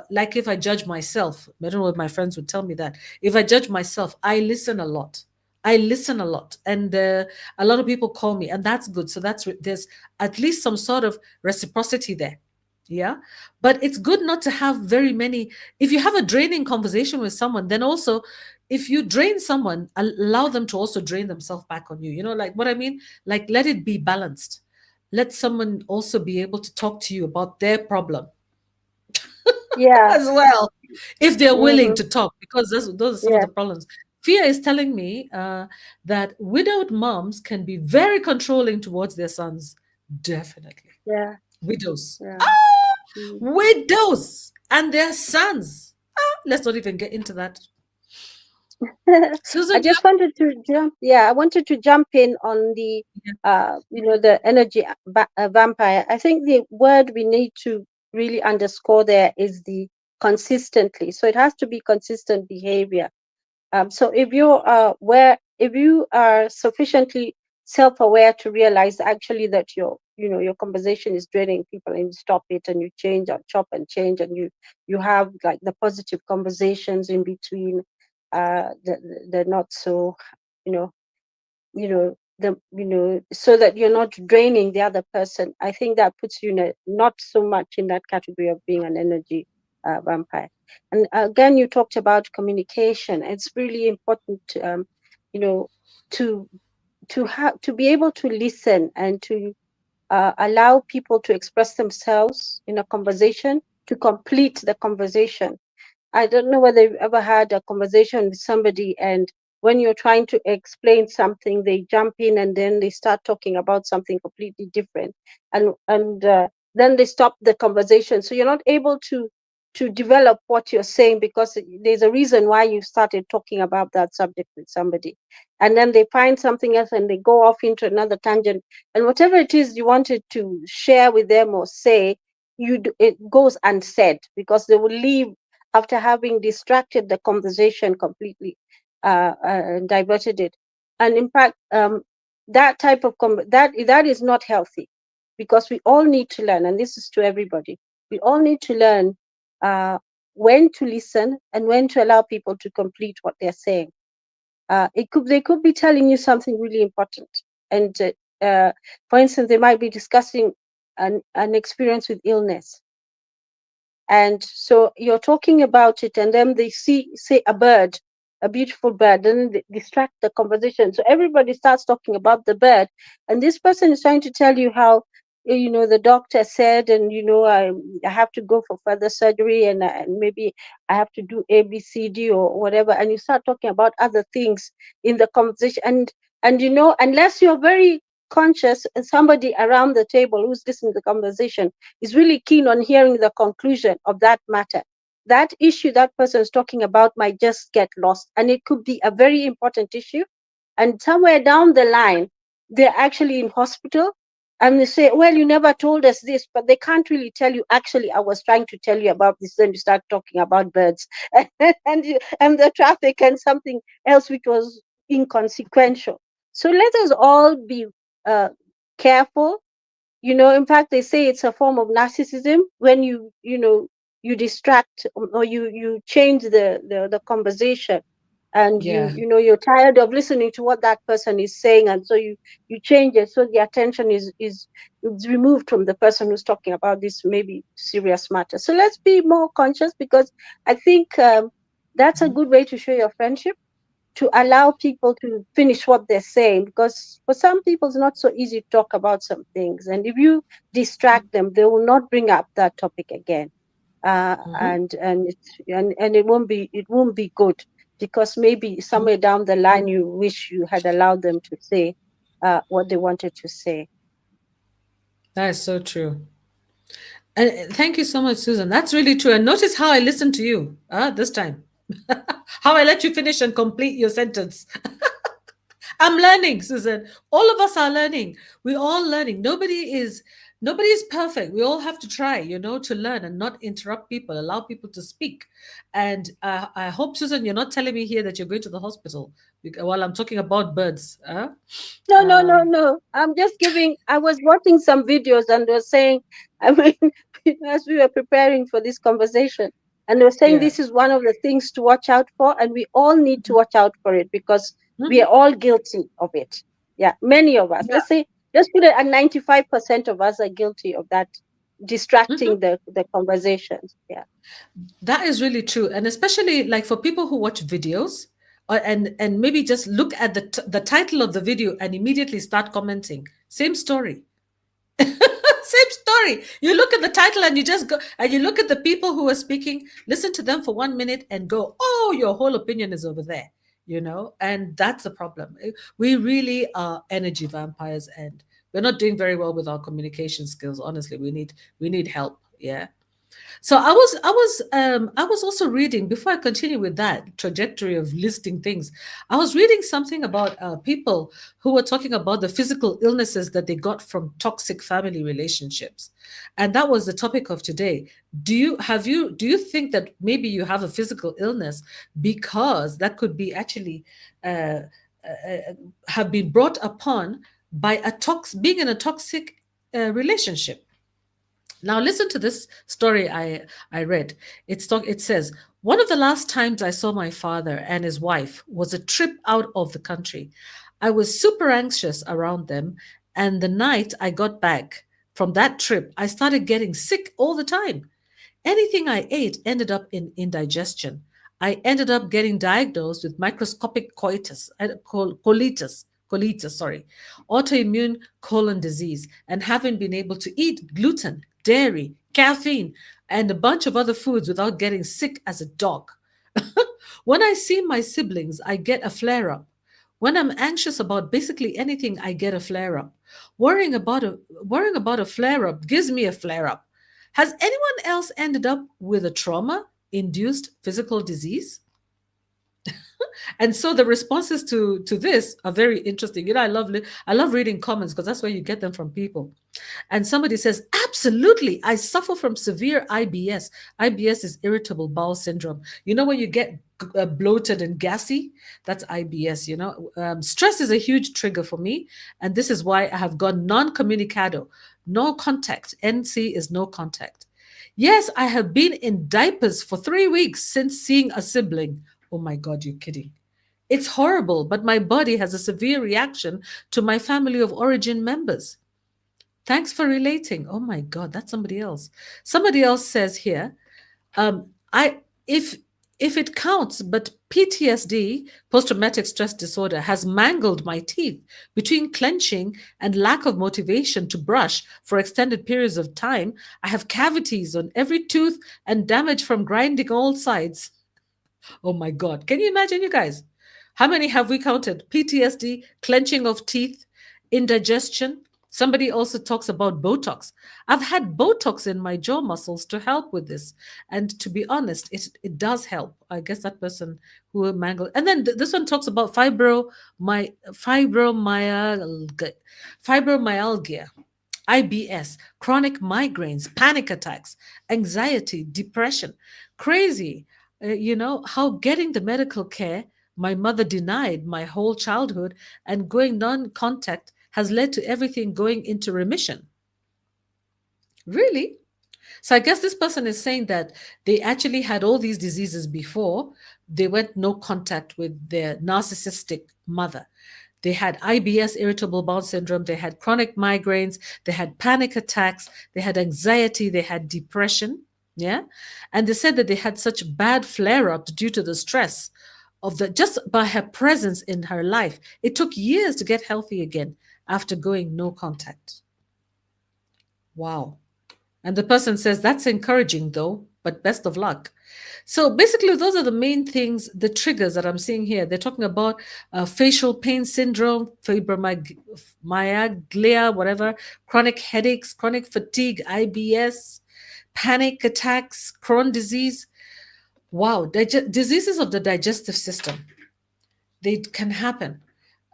like if I judge myself, I don't know if my friends would tell me that. If I judge myself, I listen a lot. I listen a lot, and a lot of people call me, and that's good. So there's at least some sort of reciprocity there. Yeah. But it's good not to have very many. If you have a draining conversation with someone, then also, if you drain someone, allow them to also drain themselves back on you. You know, like what I mean? Like, let it be balanced. Let someone also be able to talk to you about their problem Yeah. as well, if they're willing Mm-hmm. to talk, because those are some of Yeah. the problems. Fia is telling me that widowed moms can be very controlling towards their sons. Definitely. Yeah. Widows. Yeah. Ah, Mm. widows and their sons. Ah, let's not even get into that. I Susan, just wanted to jump. Yeah, I wanted to jump in on the, yeah. the energy vampire. I think the word we need to really underscore there is the consistently. So it has to be consistent behavior. So if you are sufficiently self-aware to realize actually that your conversation is draining people, and you stop it and you change or chop and change, and you have like the positive conversations in between, the not so, you know, so that you're not draining the other person. I think that puts you in not so much in that category of being an energy vampire. And again, you talked about communication. It's really important, you know, to to be able to listen and to allow people to express themselves in a conversation, to complete the conversation. I don't know whether you've ever had a conversation with somebody, and when you're trying to explain something, they jump in and then they start talking about something completely different, and then they stop the conversation. So you're not able to develop what you're saying, because there's a reason why you started talking about that subject with somebody, and then they find something else and they go off into another tangent, and whatever it is you wanted to share with them or say, it goes unsaid, because they will leave after having distracted the conversation completely, and diverted it. And in fact, that type of that is not healthy, because we all need to learn, and this is to everybody. We all need to learn when to listen and when to allow people to complete what they're saying. They could be telling you something really important, and for instance, they might be discussing an experience with illness, and so you're talking about it, and then they say a bird, a beautiful bird, and they distract the conversation. So everybody starts talking about the bird, and this person is trying to tell you how, the doctor said, and I have to go for further surgery, and maybe I have to do ABCD or whatever, and you start talking about other things in the conversation, and unless you're very conscious, and somebody around the table who's listening to the conversation is really keen on hearing the conclusion of that matter, that issue that person is talking about might just get lost. And it could be a very important issue. And somewhere down the line, they're actually in hospital, and they say, well, you never told us this, but they can't really tell you, actually, I was trying to tell you about this. Then you start talking about birds and the traffic and something else which was inconsequential. So let us all be uh, careful. In fact, they say it's a form of narcissism when you distract, or you change the conversation, and Yeah. you're tired of listening to what that person is saying, and so you change it, so the attention is removed from the person who's talking about this maybe serious matter. So let's be more conscious, because I think that's a good way to show your friendship, to allow people to finish what they're saying, because for some people it's not so easy to talk about some things, and if you distract them, they will not bring up that topic again, Mhm. and it won't be good, because maybe somewhere down the line you wish you had allowed them to say what they wanted to say. That is so true. And thank you so much, Susan. That's really true. And notice how I listened to you this time. How I let you finish and complete your sentence. I'm learning, Susan. All of us are learning. We're all learning. Nobody is Nobody is perfect. We all have to try, to learn and not interrupt people, allow people to speak. And I hope, Susan, you're not telling me here that you're going to the hospital while I'm talking about birds. Huh? No, no, no, Um, no. I'm just giving. I was watching some videos and they were saying, I mean, as we were preparing for this conversation, and they were saying yeah. this is one of the things to watch out for, and we all need to watch out for it because we Mhm. are all guilty of it. Yeah, many of us. Yeah. Let's say, let's put it at 95% of us are guilty of that, Mhm. distracting the conversations. Yeah. That is really true, and especially like for people who watch videos, and maybe just look at the title of the video and immediately start commenting. Same story. Same story. You look at the title and you just go and you look at the people who are speaking, listen to them for 1 minute and go, oh, your whole opinion is over there, and that's the problem. We really are energy vampires, and we're not doing very well with our communication skills. Honestly, we need help. Yeah. So I was also reading, before I continue with that trajectory of listing things, I was reading something about people who were talking about the physical illnesses that they got from toxic family relationships, and that was the topic of today. Do you think that maybe you have a physical illness because that could be actually uh, have been brought upon by being in a toxic relationship? Now listen to this story I read. It says, one of the last times I saw my father and his wife was a trip out of the country. I was super anxious around them, and the night I got back from that trip, I started getting sick all the time. Anything I ate ended up in indigestion. I ended up getting diagnosed with microscopic colitis, sorry, autoimmune colon disease, and haven't been able to eat gluten, dairy, caffeine, and a bunch of other foods without getting sick as a dog. When I see my siblings, I get a flare up. When I'm anxious about basically anything, I get a flare up. Worrying about a flare up gives me a flare up. Has anyone else ended up with a trauma induced physical disease? And so the responses to this are very interesting. I love reading comments because that's where you get them from people. And somebody says, absolutely, I suffer from severe IBS. IBS is irritable bowel syndrome. When you get bloated and gassy, that's IBS. Stress is a huge trigger for me. And this is why I have gone non communicado, no contact. NC is no contact. Yes, I have been in diapers for 3 weeks since seeing a sibling. Oh my God, you're kidding. It's horrible, but my body has a severe reaction to my family of origin members. Thanks for relating. Oh my God, that's somebody else. Somebody else says here, I if it counts, but PTSD, post-traumatic stress disorder, has mangled my teeth between clenching and lack of motivation to brush for extended periods of time. I have cavities on every tooth and damage from grinding all sides. Oh my God. Can you imagine, you guys? How many have we counted? PTSD, clenching of teeth, indigestion. Somebody also talks about Botox. I've had Botox in my jaw muscles to help with this. And to be honest, it does help. I guess that person who mangled. And then this one talks about fibromyalgia, IBS, chronic migraines, panic attacks, anxiety, depression. Crazy. How getting the medical care my mother denied my whole childhood and going non contact has led to everything going into remission. Really? So I guess this person is saying that they actually had all these diseases before they went no contact with their narcissistic mother. They had IBS, irritable bowel syndrome, they had chronic migraines, they had panic attacks, they had anxiety, they had depression. Yeah. And they said that they had such bad flare ups due to the stress of just by her presence in her life. It took years to get healthy again after going no contact. Wow. And the person says, that's encouraging though, but best of luck. So basically, those are the main things, the triggers that I'm seeing here. They're talking about facial pain syndrome, fibromyalgia, whatever, chronic headaches, chronic fatigue, IBS, panic attacks, Crohn's disease. Wow, diseases of the digestive system. They can happen.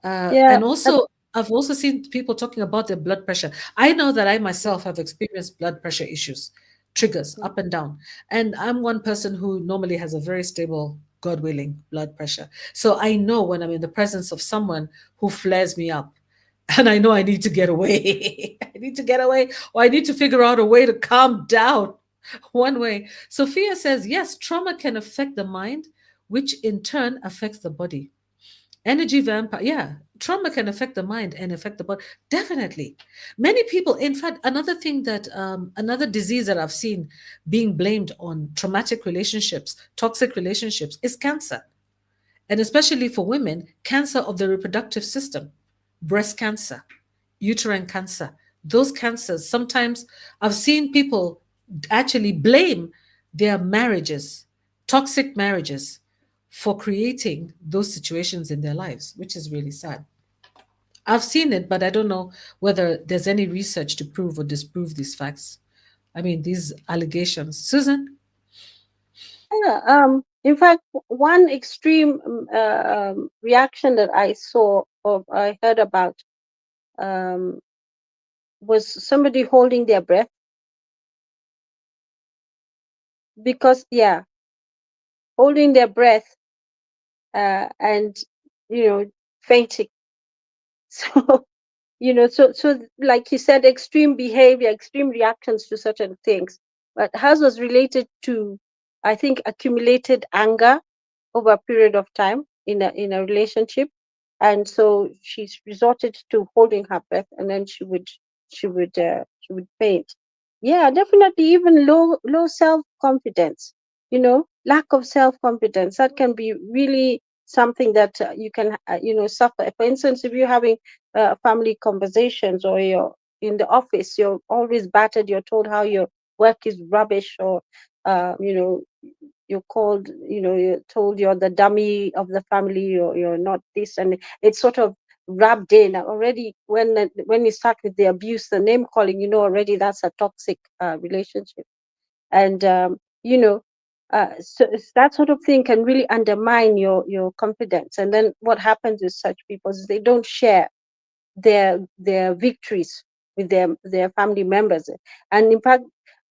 Yeah. And also, I've also seen people talking about their blood pressure. I know that I myself have experienced blood pressure issues, triggers Mm. up and down. And I'm one person who normally has a very stable, God willing, blood pressure. So I know when I'm in the presence of someone who flares me up, and I know I need to get away. I need to get away, or I need to figure out a way to calm down. One way. Sophia says, yes, trauma can affect the mind, which in turn affects the body. Energy vampire, yeah. Trauma can affect the mind and affect the body. Definitely. Many people, in fact, another thing that, another disease that I've seen being blamed on traumatic relationships, toxic relationships, is cancer. And especially for women, cancer of the reproductive system, breast cancer, uterine cancer. Those cancers, sometimes I've seen people actually blame their marriages, toxic marriages, for creating those situations in their lives, which is really sad. I've seen it, but I don't know whether there's any research to prove or disprove these facts. I mean, these allegations. Susan? Yeah, in fact, one extreme reaction that I saw or I heard about um, was somebody holding their breath because, yeah, holding their breath and, fainting. So, so like you said, extreme behavior, extreme reactions to certain things. But hers was related to, I think, accumulated anger over a period of time in a relationship, and so she's resorted to holding her breath, and then she would faint. Yeah, definitely. Even low self confidence, lack of self confidence, that can be really something that you can suffer. For instance, if you're having family conversations, or you're in the office, you're always battered, you're told how your work is rubbish, or uh, you know you're called, you're told you're the dummy of the family, you're not this, and it's sort of rubbed in already. When you start with the abuse, the name calling, already that's a toxic relationship. And so that sort of thing can really undermine your confidence. And then what happens with such people is they don't share their victories with their family members. And in fact,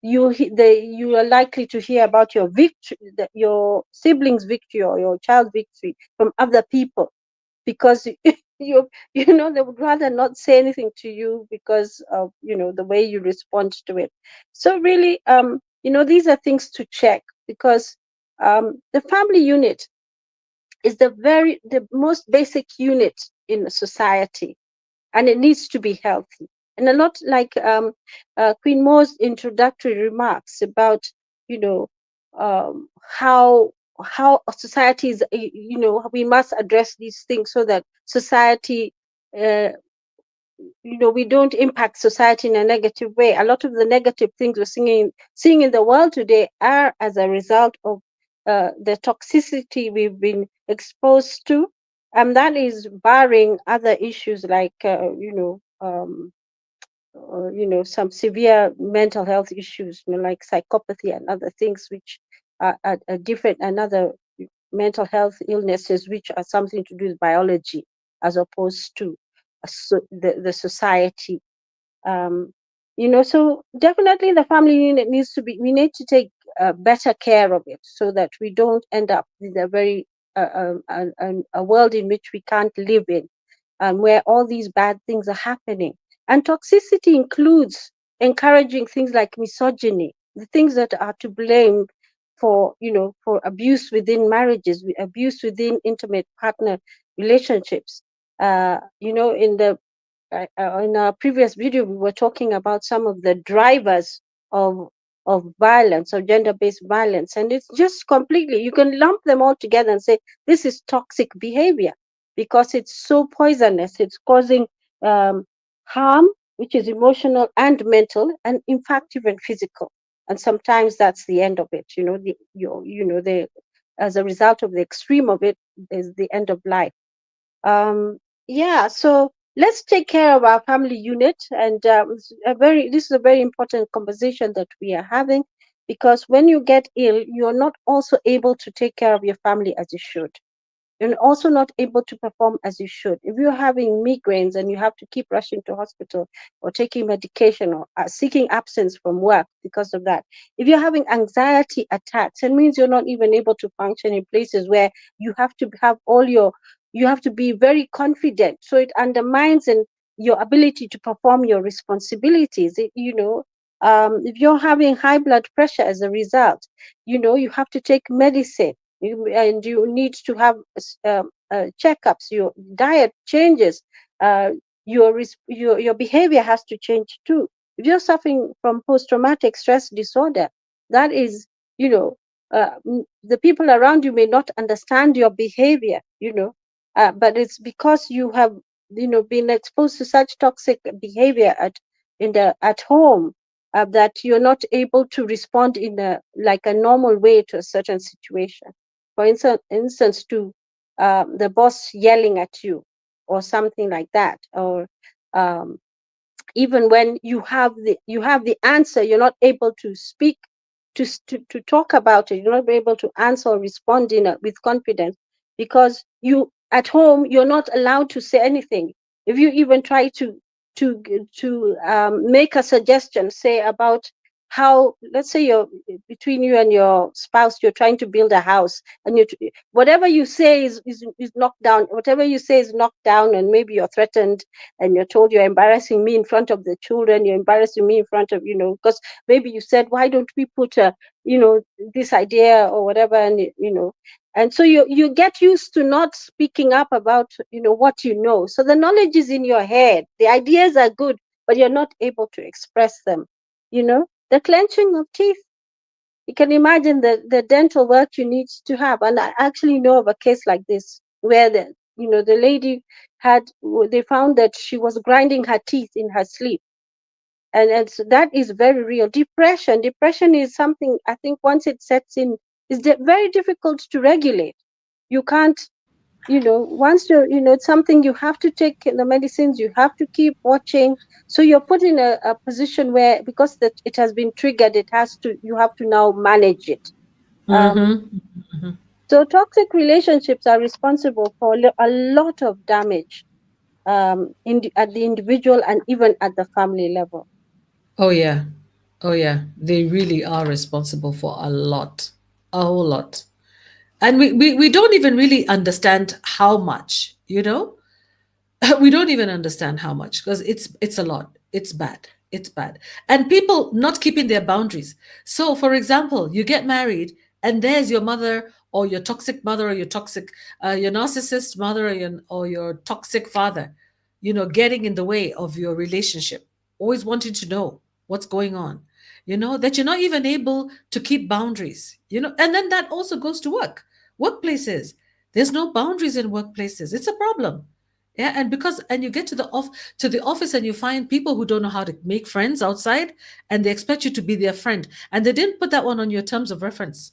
you are likely to hear about your victory, your siblings victory, or your child's victory from other people, because they would rather not say anything to you because of the way you respond to it. So really, these are things to check, because the family unit is the most basic unit in society, and it needs to be healthy. And a lot like Queen Mo's introductory remarks about, you know, how societies, we must address these things so that society, uh, we don't impact society in a negative way. A lot of the negative things we're seeing in the world today are as a result of the toxicity we've been exposed to, and that is barring other issues like some severe mental health issues, like psychopathy and other things, which are different, and other mental health illnesses which are something to do with biology as opposed to the society. um, so definitely the family unit we need to take better care of it, so that we don't end up with a very a world in which we can't live in, where all these bad things are happening. And toxicity includes encouraging things like misogyny, the things that are to blame for abuse within marriages, abuse within intimate partner relationships. In our previous video, we were talking about some of the drivers of violence, or gender-based violence, and it's just completely, you can lump them all together and say this is toxic behavior, because it's so poisonous. It's causing harm, which is emotional and mental, and in fact even physical. And sometimes that's the end of it. As a result of the extreme of it, is the end of life. Yeah, so let's take care of our family unit, and this is a very important conversation that we are having, because when you get ill, you are not also able to take care of your family as you should. and also not able to perform as you should. If you're having migraines and you have to keep rushing to hospital or taking medication or seeking absence from work because of that, if you're having anxiety attacks, it means you're not even able to function in places where you have to have you have to be very confident. So it undermines your ability to perform your responsibilities. If you're having high blood pressure as a result, you have to take medicine, and you need to have checkups. Your diet changes. Your behavior has to change too. If you're suffering from post-traumatic stress disorder, that is, the people around you may not understand your behavior, but it's because you have, been exposed to such toxic behavior at home, that you're not able to respond in a normal way to a certain situation. For instance, to the boss yelling at you or something like that, or um, even when you have the answer, you're not able to speak, to talk about it. You're not able to answer or respond with confidence, because you at home you're not allowed to say anything. If you even try to make a suggestion, say about how, let's say, you're between you and your spouse, you're trying to build a house, and whatever you say is knocked down. Whatever you say is knocked down, and maybe you're threatened, and you're told, you're embarrassing me in front of the children, you're embarrassing me in front of, because maybe you said, why don't we put this idea or whatever, and so you get used to not speaking up about what you know. So the knowledge is in your head, the ideas are good, but you're not able to express them. The clenching of teeth, you can imagine the dental work you need to have. And I actually know of a case like this, where the lady they found that she was grinding her teeth in her sleep. And so that is very real. Depression is something, I think, once it sets in, is very difficult to regulate. You can't, once it's something, you have to take the medicines, you have to keep watching. So you're put in a position where, because that it has been triggered, you have to now manage it. um, Mm-hmm. so toxic relationships are responsible for a lot of damage, at the individual and even at the family level. Oh yeah. Oh yeah. They really are responsible for a lot. A whole lot. And we don't even really understand how much, we don't even understand how much, because it's a lot. It's bad. It's bad. And people not keeping their boundaries. So for example, you get married and there's your mother, or your toxic mother, or your narcissist mother, or your toxic father, getting in the way of your relationship, always wanting to know what's going on, that you're not even able to keep boundaries, and then that also goes to workplaces. There's no boundaries in workplaces. It's a problem. Yeah, and you get to the office, and you find people who don't know how to make friends outside, and they expect you to be their friend, and they didn't put that one on your terms of reference,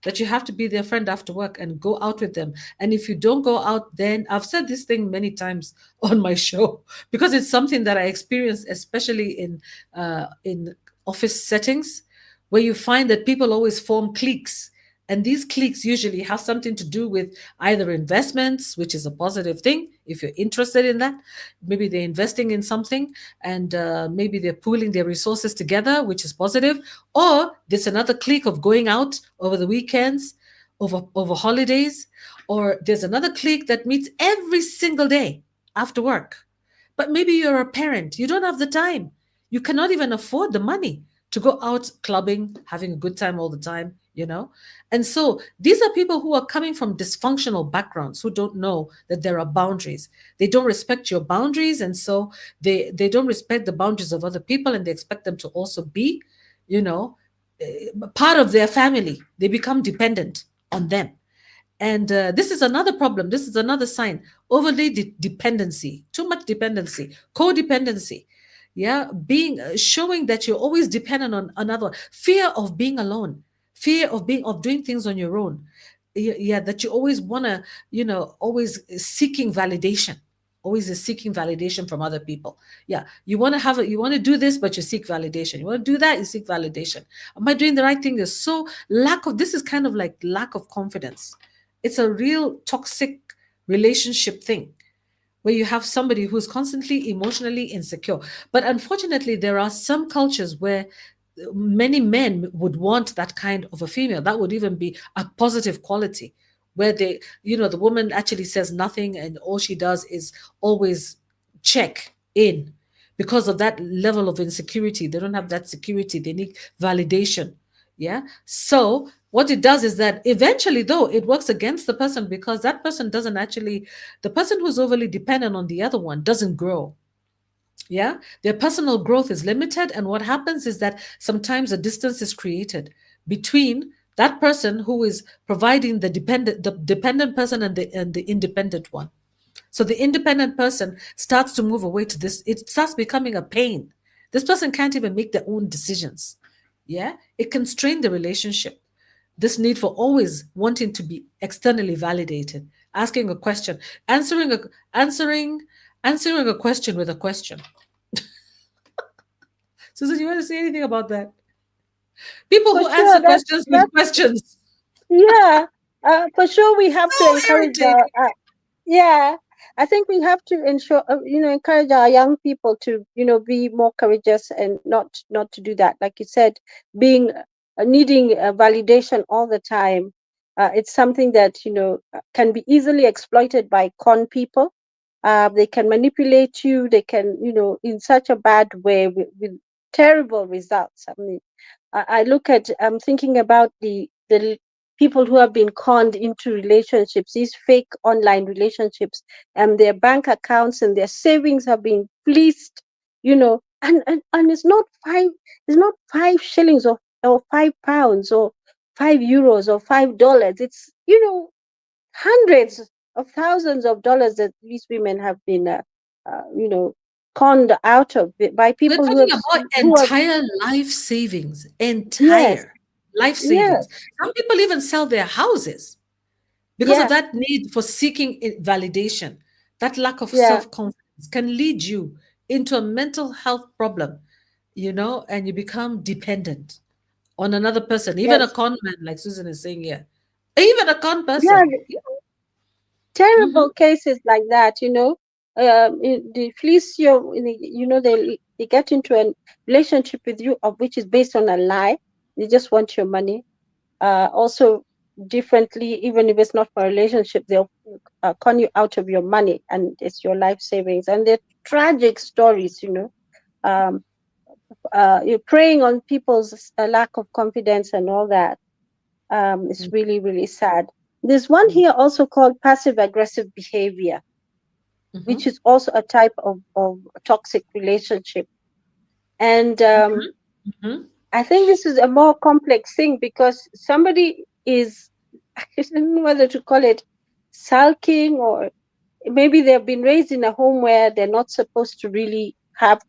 that you have to be their friend after work and go out with them. And if you don't go out, then I've said this thing many times on my show, because it's something that I experienced, especially in office settings, where you find that people always form cliques. And these cliques usually have something to do with either investments, which is a positive thing if you're interested in that. Maybe they're investing in something, and maybe they're pooling their resources together, which is positive. Or there's another clique of going out over the weekends, over holidays. Or there's another clique that meets every single day after work. But maybe you're a parent, you don't have the time. You cannot even afford the money to go out clubbing, having a good time all the time. And so these are people who are coming from dysfunctional backgrounds, who don't know that there are boundaries. They don't respect your boundaries. And so they don't respect the boundaries of other people, and they expect them to also be, you know, part of their family. They become dependent on them. And this is another problem. This is another sign. Overly dependency, too much dependency, codependency. Yeah, showing that you're always dependent on another. Fear of being alone, fear of doing things on your own. Yeah, that you always wanna, always seeking validation. Always is seeking validation from other people. Yeah, you want to do this, but you seek validation. You want to do that, you seek validation. Am I doing the right thing? There's so this is kind of like lack of confidence. It's a real toxic relationship thing where you have somebody who's constantly emotionally insecure. But unfortunately, there are some cultures where many men would want that kind of a female. That would even be a positive quality, where the woman actually says nothing and all she does is always check in. Because of that level of insecurity, they don't have that security, they need validation. Yeah. So what it does is that eventually, though, it works against the person, because that person doesn't actually, the person who's overly dependent on the other one doesn't grow. Yeah, their personal growth is limited, and what happens is that sometimes a distance is created between that person who is providing the dependent person and the independent one. So the independent person starts to move away to this, it starts becoming a pain. This person can't even make their own decisions. Yeah, it can strain the relationship. This need for always wanting to be externally validated, asking a question, answering a answering answering a question with a question. Susan, you want to say anything about that? People For who sure, answer questions with that's questions. yeah. For sure, we have to So encourage irritating. yeah, I think we have to ensure, encourage our young people to, be more courageous and not to do that. Like you said, being needing validation all the time. It's something that can be easily exploited by con people. They can manipulate you. They can, in such a bad way with terrible results. I mean, I look at, I'm thinking about the people who have been conned into relationships, these fake online relationships, and their bank accounts and their savings have been fleeced, and it's not 5 shillings or £5 or €5 or $5. It's, hundreds of thousands of dollars that these women have been, conned out of it by We're people talking about who have, entire life savings, yes, entire life yes, savings. Some people even sell their houses because of yeah, that need for seeking validation. That lack of yeah, self confidence can lead you into a mental health problem, and you become dependent on another person, even a yes, con man, like Susan is saying here, even a con yeah. person. Terrible Mm-hmm. cases like that, they fleece you, they get into a relationship with you of which is based on a lie. They just want your money. Also, differently, even if it's not for a relationship, they'll con you out of your money and it's your life savings. And they're tragic stories, um, you're preying on people's lack of confidence and all that. It's really, really sad. There's one here also called passive aggressive behavior, which Mm-hmm. is also a type of toxic relationship. And Mm-hmm. I think this is a more complex thing because somebody is, I don't know whether to call it sulking, or maybe they've been raised in a home where they're not supposed to really have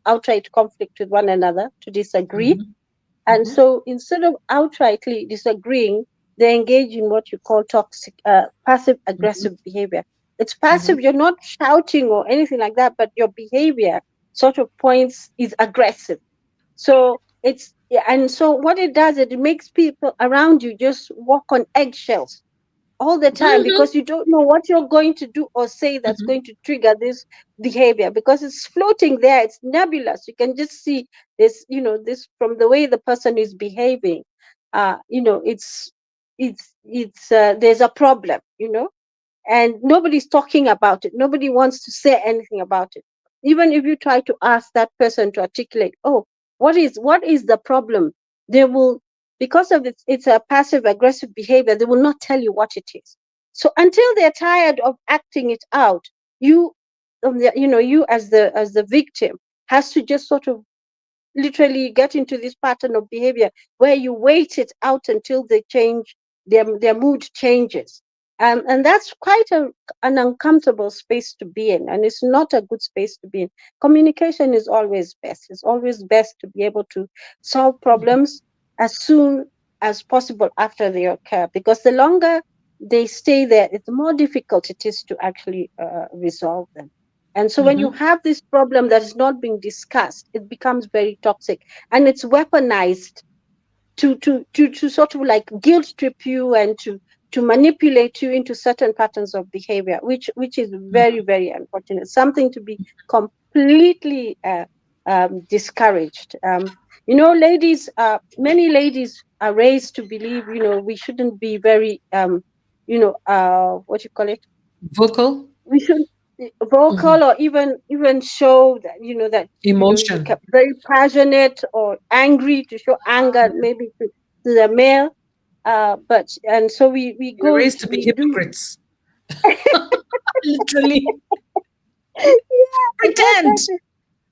outright conflict with one another, to disagree. Mm-hmm. And Mm-hmm. so instead of outrightly disagreeing, they engage in what you call toxic, passive aggressive behavior. It's Mm-hmm. passive, you're not shouting or anything like that, but your behavior sort of points is aggressive. So it's, yeah, and so what it does, it makes people around you just walk on eggshells all the time Mm-hmm. because you don't know what you're going to do or say that's Mm-hmm. going to trigger this behavior because it's floating there, it's nebulous. You can just see this, this from the way the person is behaving. It's there's a problem, and nobody's talking about it. Nobody wants to say anything about it. Even if you try to ask that person to articulate, oh, what is the problem? They will, because of it's a passive aggressive behavior, they will not tell you what it is. So until they're tired of acting it out, you, you as the victim has to just sort of literally get into this pattern of behavior where you wait it out until they change, their mood changes. And that's quite an uncomfortable space to be in, and it's not a good space to be in. Communication is always best. It's always best to be able to solve problems as soon as possible after they occur, because the longer they stay there, the more difficult it is to actually resolve them. And so when you Mm-hmm. have this problem that is not being discussed, it becomes very toxic, and it's weaponized to sort of like guilt trip you and to to manipulate you into certain patterns of behavior, which is very, very unfortunate. Something to be completely discouraged. Ladies, many ladies are raised to believe, we shouldn't be very, what you call it? Vocal. We should Mhm. vocal, or even show that, you Emotion. kept very passionate or angry, to show anger maybe to the male. But and so we We're go raised to, to be we do. hypocrites. Literally. Yeah, Pretend.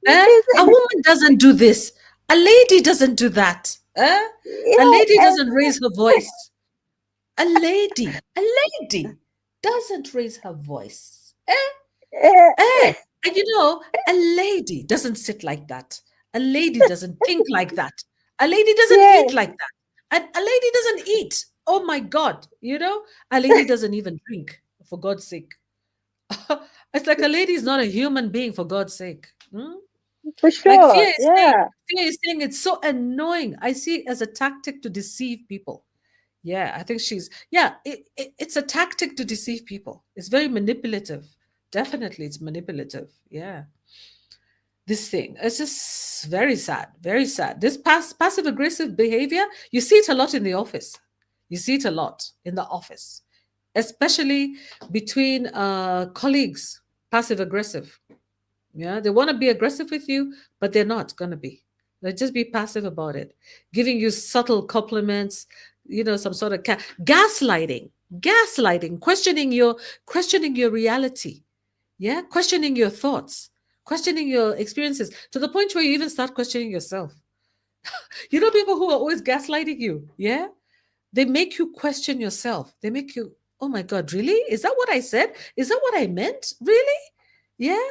A listen, woman doesn't do this. A lady doesn't do that. A yeah, lady doesn't raise her voice. A lady doesn't raise her voice. uh, And a lady doesn't sit like that. A lady doesn't think like that. A lady doesn't yeah, eat like that. And a lady doesn't eat. Oh my God. A lady doesn't even drink, for God's sake. It's like a lady is not a human being, for God's sake. Hmm? for Like sure, yeah. Fear is saying it's so annoying. I see it as a tactic to deceive people. Yeah, I think it's a tactic to deceive people. It's very manipulative. Definitely, it's manipulative. Yeah. This thing, it's just very sad, very sad. This passive aggressive behavior, you see it a lot in the office. You see it a lot in the office, especially between colleagues, passive aggressive. Yeah, they want to be aggressive with you, but they're not going to be. They'll just be passive about it, giving you subtle compliments, some sort of gaslighting, questioning your reality. Yeah, questioning your thoughts, questioning your experiences to the point where you even start questioning yourself. People who are always gaslighting you, yeah? They make you question yourself. They make you, oh my God, really? Is that what I said? Is that what I meant? Really? Yeah.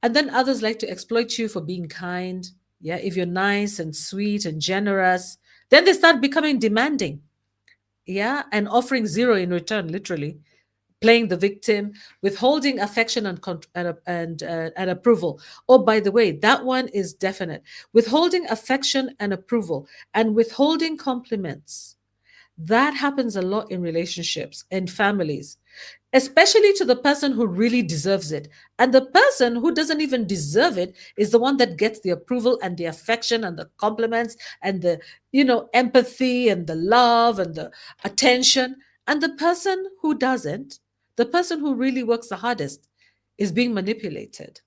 And then others like to exploit you for being kind. Yeah, if you're nice and sweet and generous, then they start becoming demanding. Yeah, and offering zero in return, literally playing the victim, withholding affection and approval. Oh, by the way, that one is definite. Withholding affection and approval, and withholding compliments. That happens a lot in relationships and families, especially to the person who really deserves it. And the person who doesn't even deserve it is the one that gets the approval and the affection and the compliments and the, empathy and the love and the attention. And the person who doesn't, the person who really works the hardest, is being manipulated.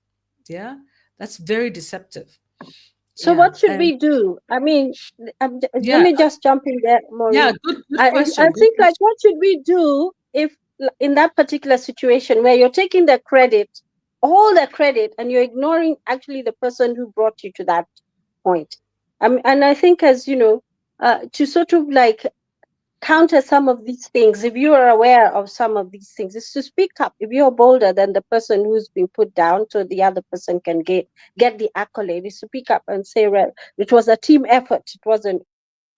Yeah. That's very deceptive. So Yeah. what should And we do? I mean, let yeah, me just jump in there, yeah, Maureen. good I question. Good think, like, question. what should we do if in that particular situation where you're taking the credit, all the credit, and you're ignoring actually the person who brought you to that point? And I think, as you know, to sort of like counter some of these things, if you are aware of some of these things, is to speak up. If you're bolder than the person who's been put down, so the other person can get the accolade, is to speak up and say, well, it was a team effort, it wasn't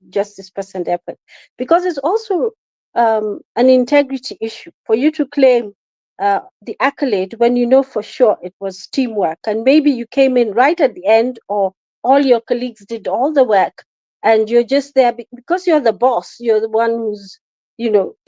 just this person's effort. Because it's also an integrity issue for you to claim the accolade when you know for sure it was teamwork, and maybe you came in right at the end, or all your colleagues did all the work, and you're just there because you're the boss. You're the one who's,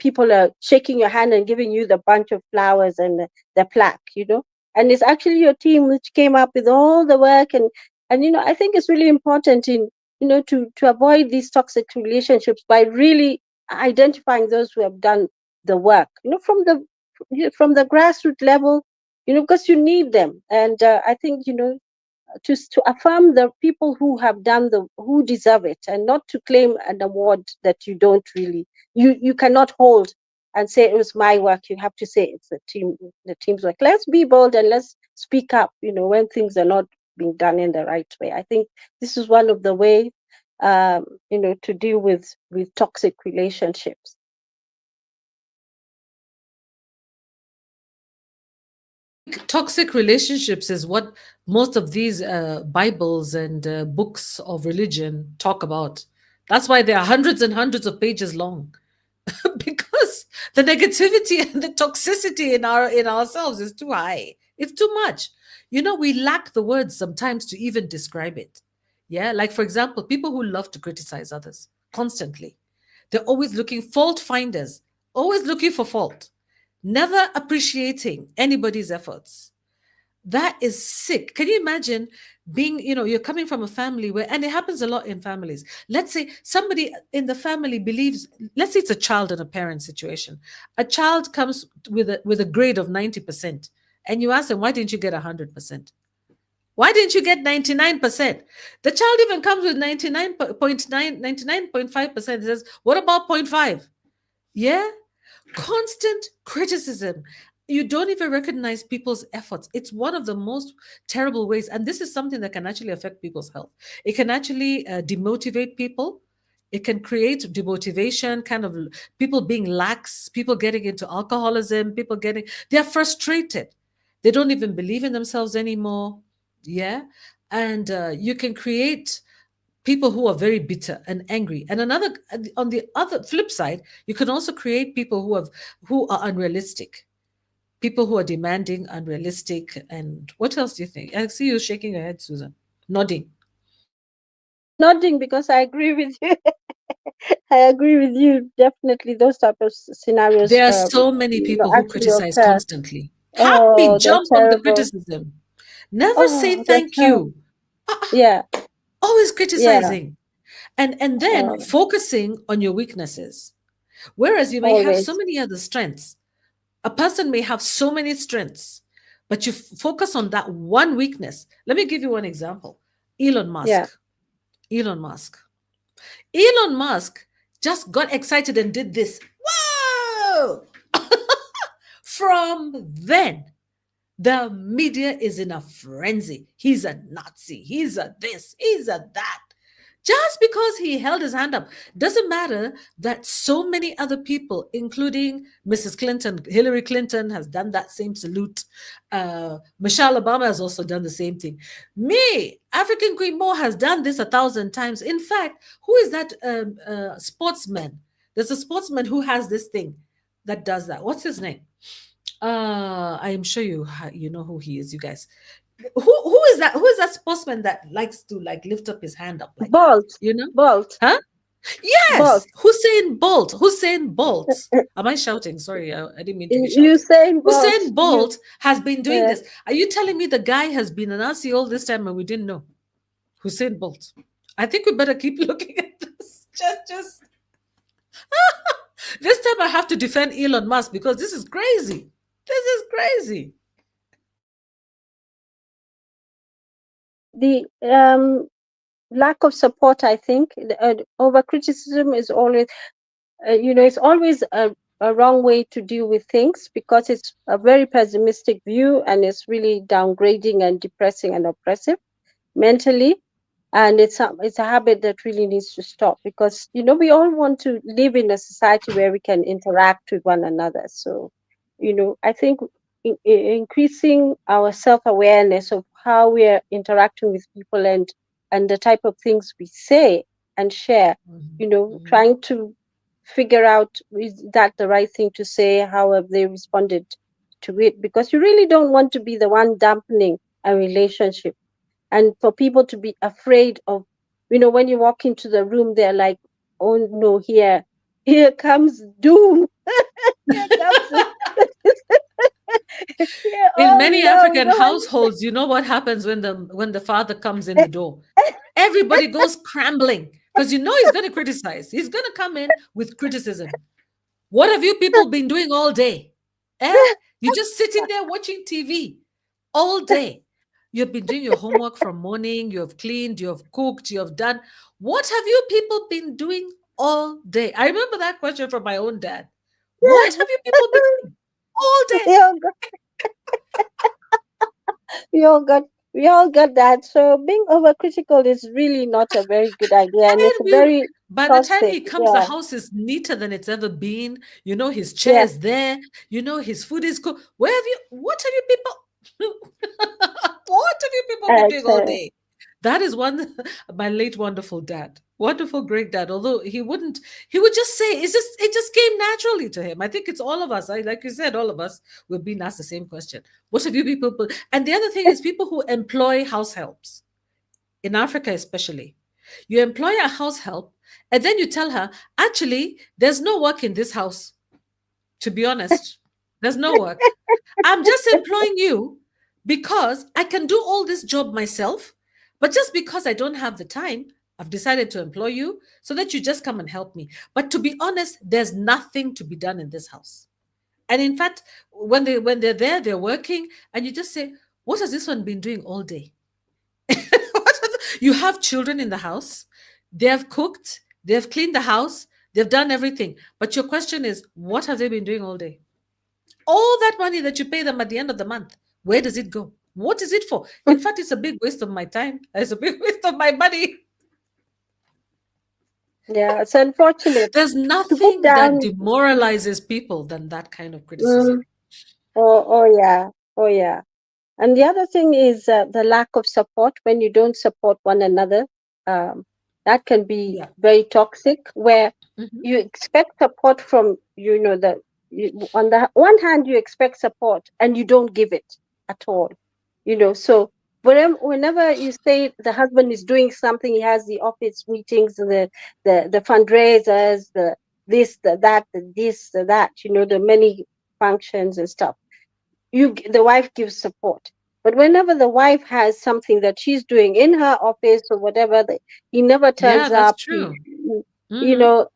people are shaking your hand and giving you the bunch of flowers and the plaque, and it's actually your team which came up with all the work. And I think it's really important in, to avoid these toxic relationships by really identifying those who have done the work, from the grassroots level, because you need them. And I think, to affirm the people who have done who deserve it, and not to claim an award that you don't really, you cannot hold and say it was my work. You have to say it's the team's work. Let's be bold and let's speak up, when things are not being done in the right way. I think this is one of the ways, to deal with toxic relationships. Toxic relationships is what most of these Bibles and books of religion talk about. That's why they are hundreds and hundreds of pages long, because the negativity and the toxicity in ourselves is too high. It's too much. We lack the words sometimes to even describe it. Yeah, like for example, people who love to criticize others constantly. They're always looking fault finders. always looking for fault, never appreciating anybody's efforts. That is sick. Can you imagine being, you're coming from a family where, and it happens a lot in families. Let's say somebody in the family believes, let's say it's a child and a parent situation. A child comes with a grade of 90%, and you ask them, why didn't you get 100%? Why didn't you get 99%? The child even comes with 99.9, 99.5%. He says, what about 0.5? Yeah? Constant criticism. You don't even recognize people's efforts. It's one of the most terrible ways. And this is something that can actually affect people's health. It can actually demotivate people. It can create demotivation, kind of people being lax, people getting into alcoholism, they're frustrated. They don't even believe in themselves anymore. Yeah. And you can create people who are very bitter and angry. And on the other flip side, you can also create people who are unrealistic, people who are demanding, unrealistic. And what else do you think? I see you shaking your head, Susan, nodding. I'm nodding because I agree with you. I agree with you. Definitely, those type of scenarios, There are so many people who actually criticize occur. constantly. Happy Oh, they're jump on the terrible. criticism. Never say Oh, they're thank terrible. you. Yeah, Always yeah, criticizing. And then focusing on your weaknesses. Whereas you may have so always. many other strengths. A person may have so many strengths, but you focus on that one weakness. Let me give you one example. Elon Yeah. Musk. Elon Musk. Elon Musk just got excited and did this. Whoa! From then, the media is in a frenzy. He's a Nazi. He's a this. He's a that. Just because he held his hand up doesn't matter that so many other people, including Mrs. Clinton, Hillary Clinton has done that same salute. Michelle Obama has also done the same thing. Me, African Queen Mo, has done this 1,000 times. In fact, who is that sportsman? There's a sportsman who has this thing that does that. What's his name? I am sure you know who he is, you guys. Who is that? Who is that sportsman that likes to like lift up his hand up like that? Bolt. You know? Bolt. Huh? Bolt. Yes, Hussein Bolt. Hussein Bolt. Am I shouting? Sorry, I didn't mean to be You shouting. saying Bolt? Hussein Bolt has been doing Uh, this. Are you telling me the guy has been an Nazi all this time and we didn't know? Hussein Bolt. I think we better keep looking at this. Just this time I have to defend Elon Musk because this is crazy. This is crazy. the lack of support, I think, over criticism is always, it's always a wrong way to deal with things because it's a very pessimistic view and it's really downgrading and depressing and oppressive mentally. And it's a habit that really needs to stop because we all want to live in a society where we can interact with one another. So I think increasing our self-awareness of how we are interacting with people and the type of things we say and share, Mhm. trying to figure out, is that the right thing to say, how have they responded to it, because you really don't want to be the one dampening a relationship and for people to be afraid of, when you walk into the room, they're like, oh no, here comes doom. Here comes here, In oh many no, we African don't want households, you know what happens when the father comes in the door? Everybody goes scrambling because you know he's going to criticize. He's going to come in with criticism. What have you people been doing all day? Eh? You're just sitting there watching TV all day. You've been doing your homework from morning, you have cleaned, you have cooked, you have done. What have you people been doing all day? I remember that question from my own dad. What have you people been doing all day? we all got, we all got we all got that. So being overcritical is really not a very good idea, and it's And a we, very by the time toxic. he comes, the Yeah, house is neater than it's ever been. You know, his chair yeah, is there. You know, his food is cooked. What have you people, what have you people been doing it's all day? That is one, my late wonderful dad, wonderful, great dad. Although he would just say, it just came naturally to him. I think it's all of us. Like you said, all of us, we've been asked the same question. What have you people, and the other thing is people who employ house helps in Africa, especially. You employ a house help, and then you tell her, actually, there's no work in this house. To be honest, there's no work. I'm just employing you because I can do all this job myself, but just because I don't have the time, I've decided to employ you so that you just come and help me. But to be honest, there's nothing to be done in this house. And in fact, when they're there, they're working, and you just say, "What has this one been doing all day?" You have children in the house, they have cooked, they have cleaned the house, they've done everything. But your question is, what have they been doing all day? All that money that you pay them at the end of the month, where does it go? What is it for? In fact, it's a big waste of my time. It's a big waste of my money. Yeah, it's unfortunate There's to put nothing that down. demoralizes people than that kind of Mm, criticism. oh yeah, oh yeah. And the other thing is the lack of support when you don't support one another. Um, that can be Yeah. very toxic, where Mhm. you expect support from, on the one hand, you expect support and you don't give it at all. So whenever you say the husband is doing something, he has the office meetings, the fundraisers, the this, the that, the this, the that, the many functions and stuff, the wife gives support. But whenever the wife has something that she's doing in her office or whatever, he never Yeah, turns that's up. true. You Hmm. know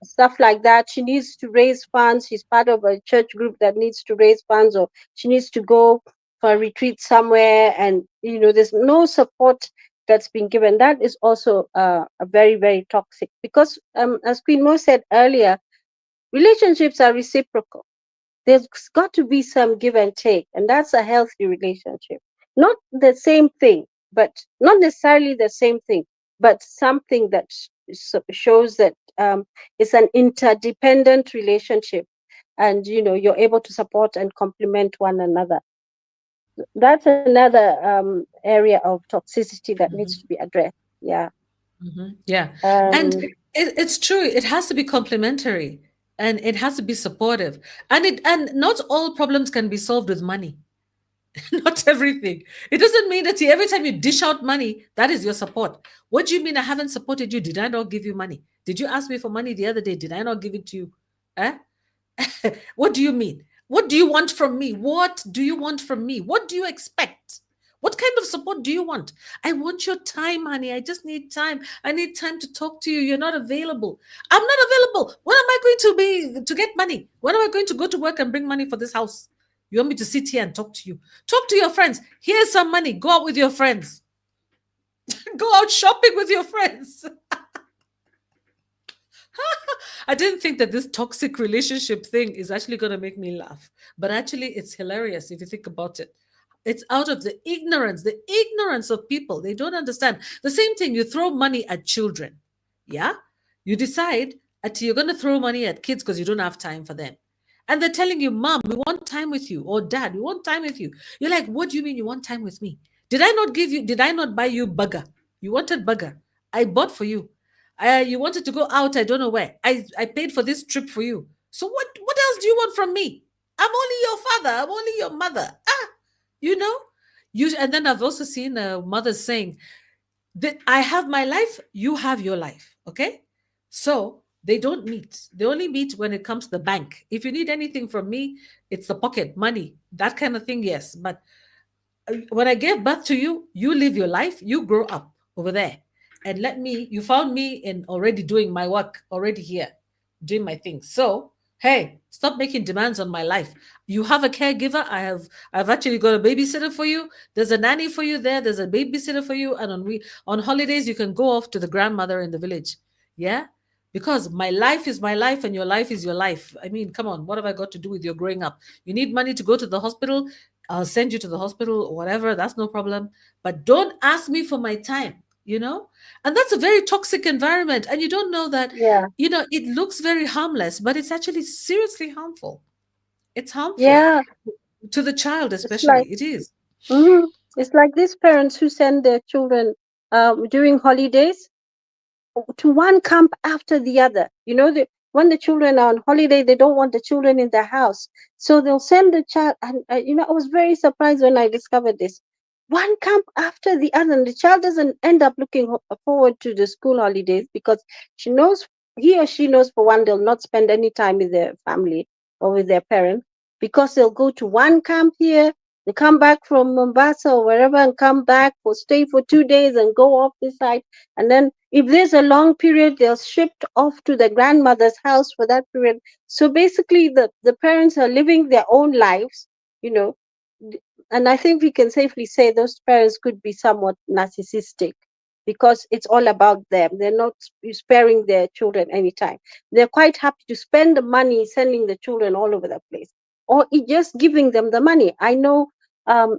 stuff like that. She needs to raise funds. She's part of a church group that needs to raise funds, or she needs to go for a retreat somewhere, and there's no support that's been given. That is also a very, very toxic, because as Queen Mo said earlier, relationships are reciprocal. There's got to be some give and take, and that's a healthy relationship. Not the same thing, but not necessarily the same thing, but something that shows that it's an interdependent relationship, and you're able to support and complement one another. That's another area of toxicity that needs to be addressed. Yeah. Yeah. And um it's true. It has to be complementary, and it has to be supportive. And not all problems can be solved with money. Not everything. It doesn't mean that every time you dish out money, that is your support. What do you mean I haven't supported you? Did I not give you money? Did you ask me for money the other day? Did I not give it to you? Eh? What do you mean? What do you want from me? What do you want from me? What do you expect? What kind of support do you want? I want your time, honey. I just need time. I need time to talk to you. You're not available. I'm not available. When am I going to get money? When am I going to go to work and bring money for this house? You want me to sit here and talk to you? Talk to your friends. Here's some money. Go out with your friends. Go out shopping with your friends. I didn't think that this toxic relationship thing is actually going to make me laugh, but actually, it's hilarious if you think about it. It's out of the ignorance of people. They don't understand. The same thing, you throw money at children. Yeah? You decide that you're going to throw money at kids because you don't have time for them. And they're telling you, Mom, we want time with you, or Dad, we want time with you. You're like, what do you mean you want time with me? Did I not buy you burger? You wanted burger. I bought for you. You wanted to go out, I don't know where. I paid for this trip for you. So what else do you want from me? I'm only your father. I'm only your mother. You know? And then I've also seen mothers saying that I have my life, you have your life. Okay? So they don't meet. They only meet when it comes to the bank. If you need anything from me, it's the pocket money, that kind of thing, yes. But when I gave birth to you, you live your life, you grow up over there. And you found me in already doing my work, already here, doing my things. So, hey, stop making demands on my life. You have a caregiver. I've actually got a babysitter for you. There's a nanny for you there. There's a babysitter for you. And on holidays, you can go off to the grandmother in the village. Yeah. Because my life is my life and your life is your life. I mean, come on, what have I got to do with your growing up? You need money to go to the hospital, I'll send you to the hospital or whatever. That's no problem. But don't ask me for my time. And that's a very toxic environment. And you don't know that, yeah. it looks very harmless, but it's actually seriously harmful. It's harmful Yeah. to the child, It's like, especially. It is. mhm. It's like these parents who send their children during holidays to one camp after the other. When the children are on holiday, they don't want the children in their house, so they'll send the child. And I was very surprised when I discovered this. One camp after the other, and the child doesn't end up looking forward to the school holidays, because he or she knows, for one, they'll not spend any time with their family. or with their parents, because they'll go to one camp here, they come back from Mombasa or wherever and come back for stay for 2 days and go off this side. And then if there's a long period, they're shipped off to the grandmother's house for that period. So basically the parents are living their own lives, you know, and I think we can safely say those parents could be somewhat narcissistic because it's all about them. They're not sparing their children anytime. They're quite happy to spend the money sending the children all over the place or just giving them the money. I know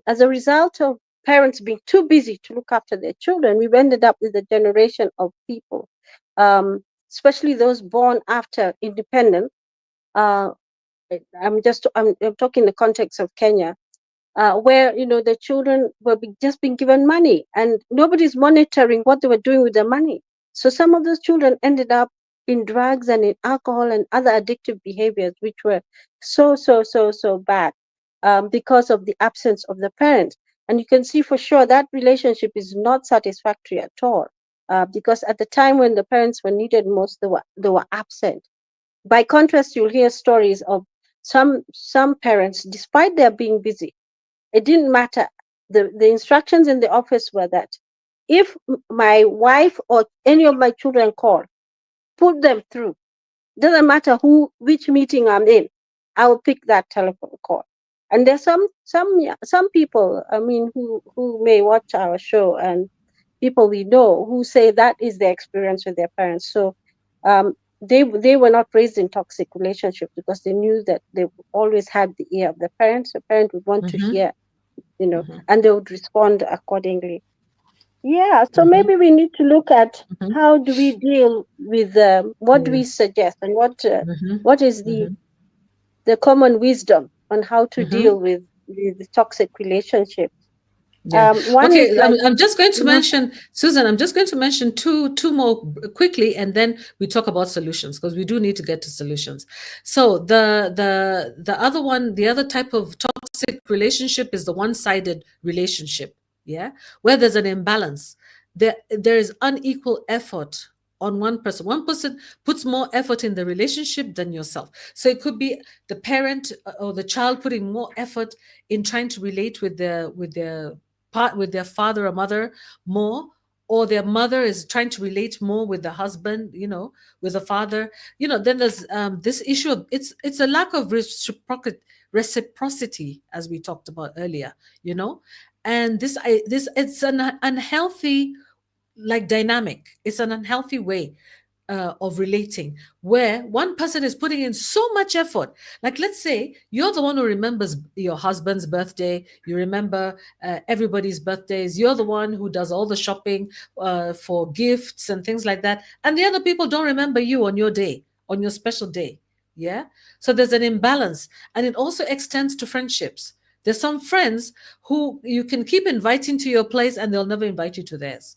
as a result of parents being too busy to look after their children, we've ended up with a generation of people, especially those born after independence. Uh, I'm talking in the context of Kenya, where the children were just being given money and nobody's monitoring what they were doing with the money. So some of those children ended up in drugs and in alcohol and other addictive behaviors, which were so bad because of the absence of the parents. And you can see for sure that relationship is not satisfactory at all, because at the time when the parents were needed most, they were absent. By contrast, you'll hear stories of some parents, despite their being busy, it didn't matter. The instructions in the office were that if my wife or any of my children call, put them through. Doesn't matter which meeting I'm in, I will pick that telephone call. And there's some people, I mean, who may watch our show and people we know who say that is their experience with their parents. So they were not raised in toxic relationships because they knew that they always had the ear of the parents. The parent would want to hear, and they would respond accordingly. Yeah, so maybe we need to look at how do we deal with what do we suggest and what is the common wisdom on how to deal with toxic relationships. Yeah. One Okay. is like, I'm just going to mention, Susan, I'm just going to mention two more quickly, and then we talk about solutions because we do need to get to solutions. So the other one, the other type of toxic relationship is the one-sided relationship. Yeah, where there's an imbalance. There is unequal effort on one person. One person puts more effort in the relationship than yourself. So it could be the parent or the child putting more effort in trying to relate with their father or mother more, or their mother is trying to relate more with the husband, with the father. Then there's this issue of it's a lack of reciprocity, as we talked about earlier. And this it's an unhealthy dynamic. It's an unhealthy way of relating, where one person is putting in so much effort. Like, let's say you're the one who remembers your husband's birthday, you remember everybody's birthdays, you're the one who does all the shopping for gifts and things like that, and the other people don't remember you on your day, on your special day. Yeah. So there's an imbalance, and it also extends to friendships. There's some friends who you can keep inviting to your place and they'll never invite you to theirs.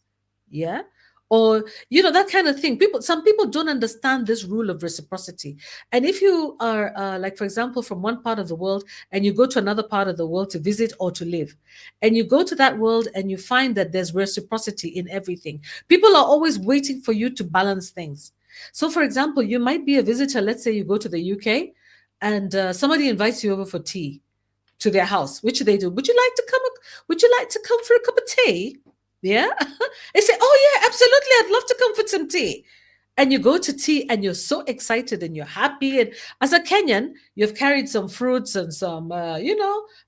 Yeah. Or that kind of thing. Some people don't understand this rule of reciprocity. And if you are like, for example, from one part of the world and you go to another part of the world to visit or to live, and you go to that world and you find that there's reciprocity in everything, people are always waiting for you to balance things. So for example, you might be a visitor. Let's say you go to the UK and somebody invites you over for tea to their house. Which they do? Would you like to come? Would you like to come for a cup of tea? Yeah. They say, oh yeah, absolutely, I'd love to come for some tea. And you go to tea and you're so excited and you're happy. And as a Kenyan, you've carried some fruits and some,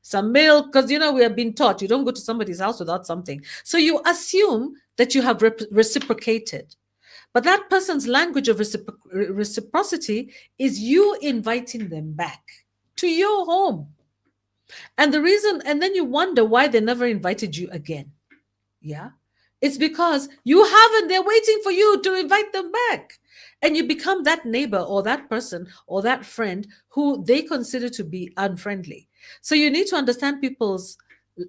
some milk, because, we have been taught you don't go to somebody's house without something. So you assume that you have reciprocated. But that person's language of reciprocity is you inviting them back to your home. And then you wonder why they never invited you again. Yeah. It's because you haven't, they're waiting for you to invite them back. And you become that neighbor or that person or that friend who they consider to be unfriendly. So you need to understand people's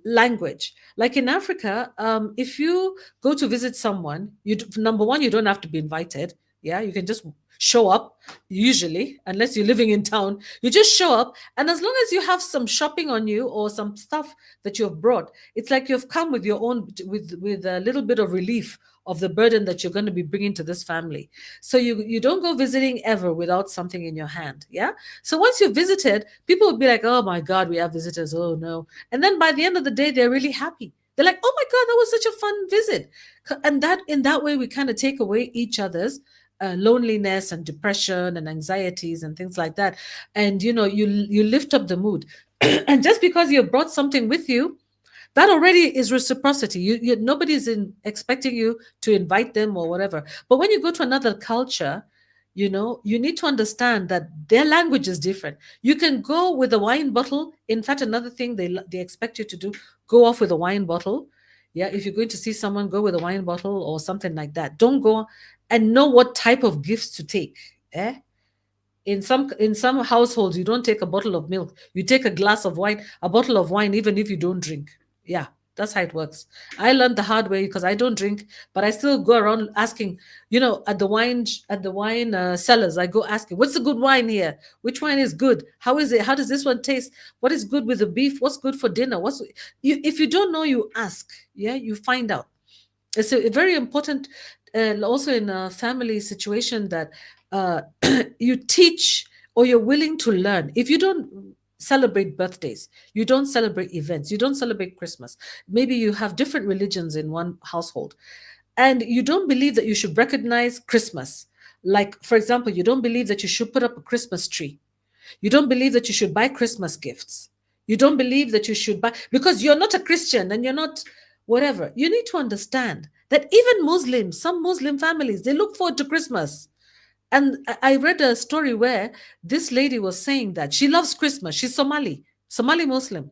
language. Like in Africa, if you go to visit someone, number one, you don't have to be invited. Yeah, you can just show up, usually, unless you're living in town. You just show up, and as long as you have some shopping on you or some stuff that you've brought, it's like you've come with your own, with a little bit of relief of the burden that you're going to be bringing to this family. So you don't go visiting ever without something in your hand. Yeah. So once you've visited, people will be like, oh my God, we have visitors. Oh no. And then by the end of the day, they're really happy. They're like, oh my God, that was such a fun visit. And that, in that way, we kind of take away each other's loneliness and depression and anxieties and things like that. And you lift up the mood. And just because you brought something with you, that already is reciprocity. Nobody's expecting you to invite them or whatever. But when you go to another culture, you need to understand that their language is different. You can go with a wine bottle. In fact, another thing they expect you to do, go off with a wine bottle. Yeah, if you're going to see someone, go with a wine bottle or something like that. Don't go and know what type of gifts to take. Eh? In some households, you don't take a bottle of milk. You take a glass of wine, a bottle of wine, even if you don't drink. Yeah, that's how it works. I learned the hard way because I don't drink, but I still go around asking. At the wine sellers, I go asking, "What's the good wine here? Which wine is good? How is it? How does this one taste? What is good with the beef? What's good for dinner? If you don't know, you ask. Yeah, you find out. It's very important, also in a family situation, that uh, you teach, or you're willing to learn. If you don't celebrate birthdays, you don't celebrate events, you don't celebrate Christmas, maybe you have different religions in one household, and you don't believe that you should recognize Christmas. Like, for example, you don't believe that you should put up a Christmas tree. You don't believe that you should buy Christmas gifts. You don't believe that you should buy, because you're not a Christian and you're not whatever. You need to understand that even Muslims, some Muslim families, they look forward to Christmas. And I read a story where this lady was saying that she loves Christmas. She's Somali Muslim.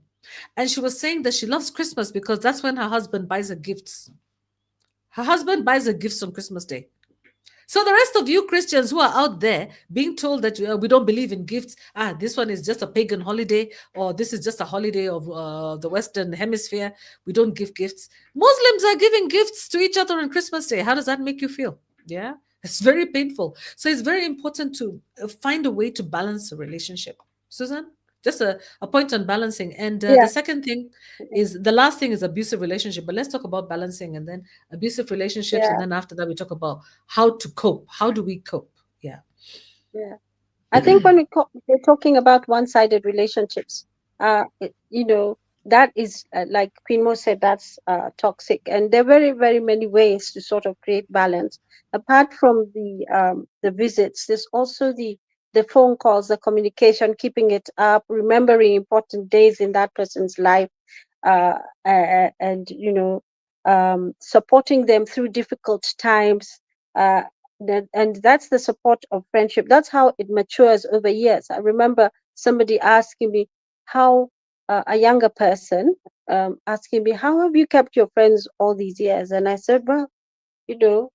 And she was saying that she loves Christmas because that's when her husband buys her gifts. Her husband buys her gifts on Christmas Day. So the rest of you Christians who are out there being told that we don't believe in gifts, this one is just a pagan holiday, or this is just a holiday of the Western Hemisphere, we don't give gifts. Muslims are giving gifts to each other on Christmas Day. How does that make you feel? Yeah, it's very painful. So it's very important to find a way to balance a relationship. Susan? Just a point on balancing. And the Yeah, second thing is, the last thing is abusive relationship. But let's talk about balancing, and then abusive relationships. And yeah, then after that, we talk about how to cope. How do we cope? Yeah. yeah. I think when we're talking about one-sided relationships, that is, like Queen Mo said, that's toxic, and there are very, very many ways to sort of create balance. Apart from the visits, there's also the phone calls, the communication, keeping it up, remembering important days in that person's life, and supporting them through difficult times. Uh, and that's the support of friendship. That's how it matures over years. I remember somebody asking me how, a younger person, asking me, how have you kept your friends all these years? And I said, well, you know,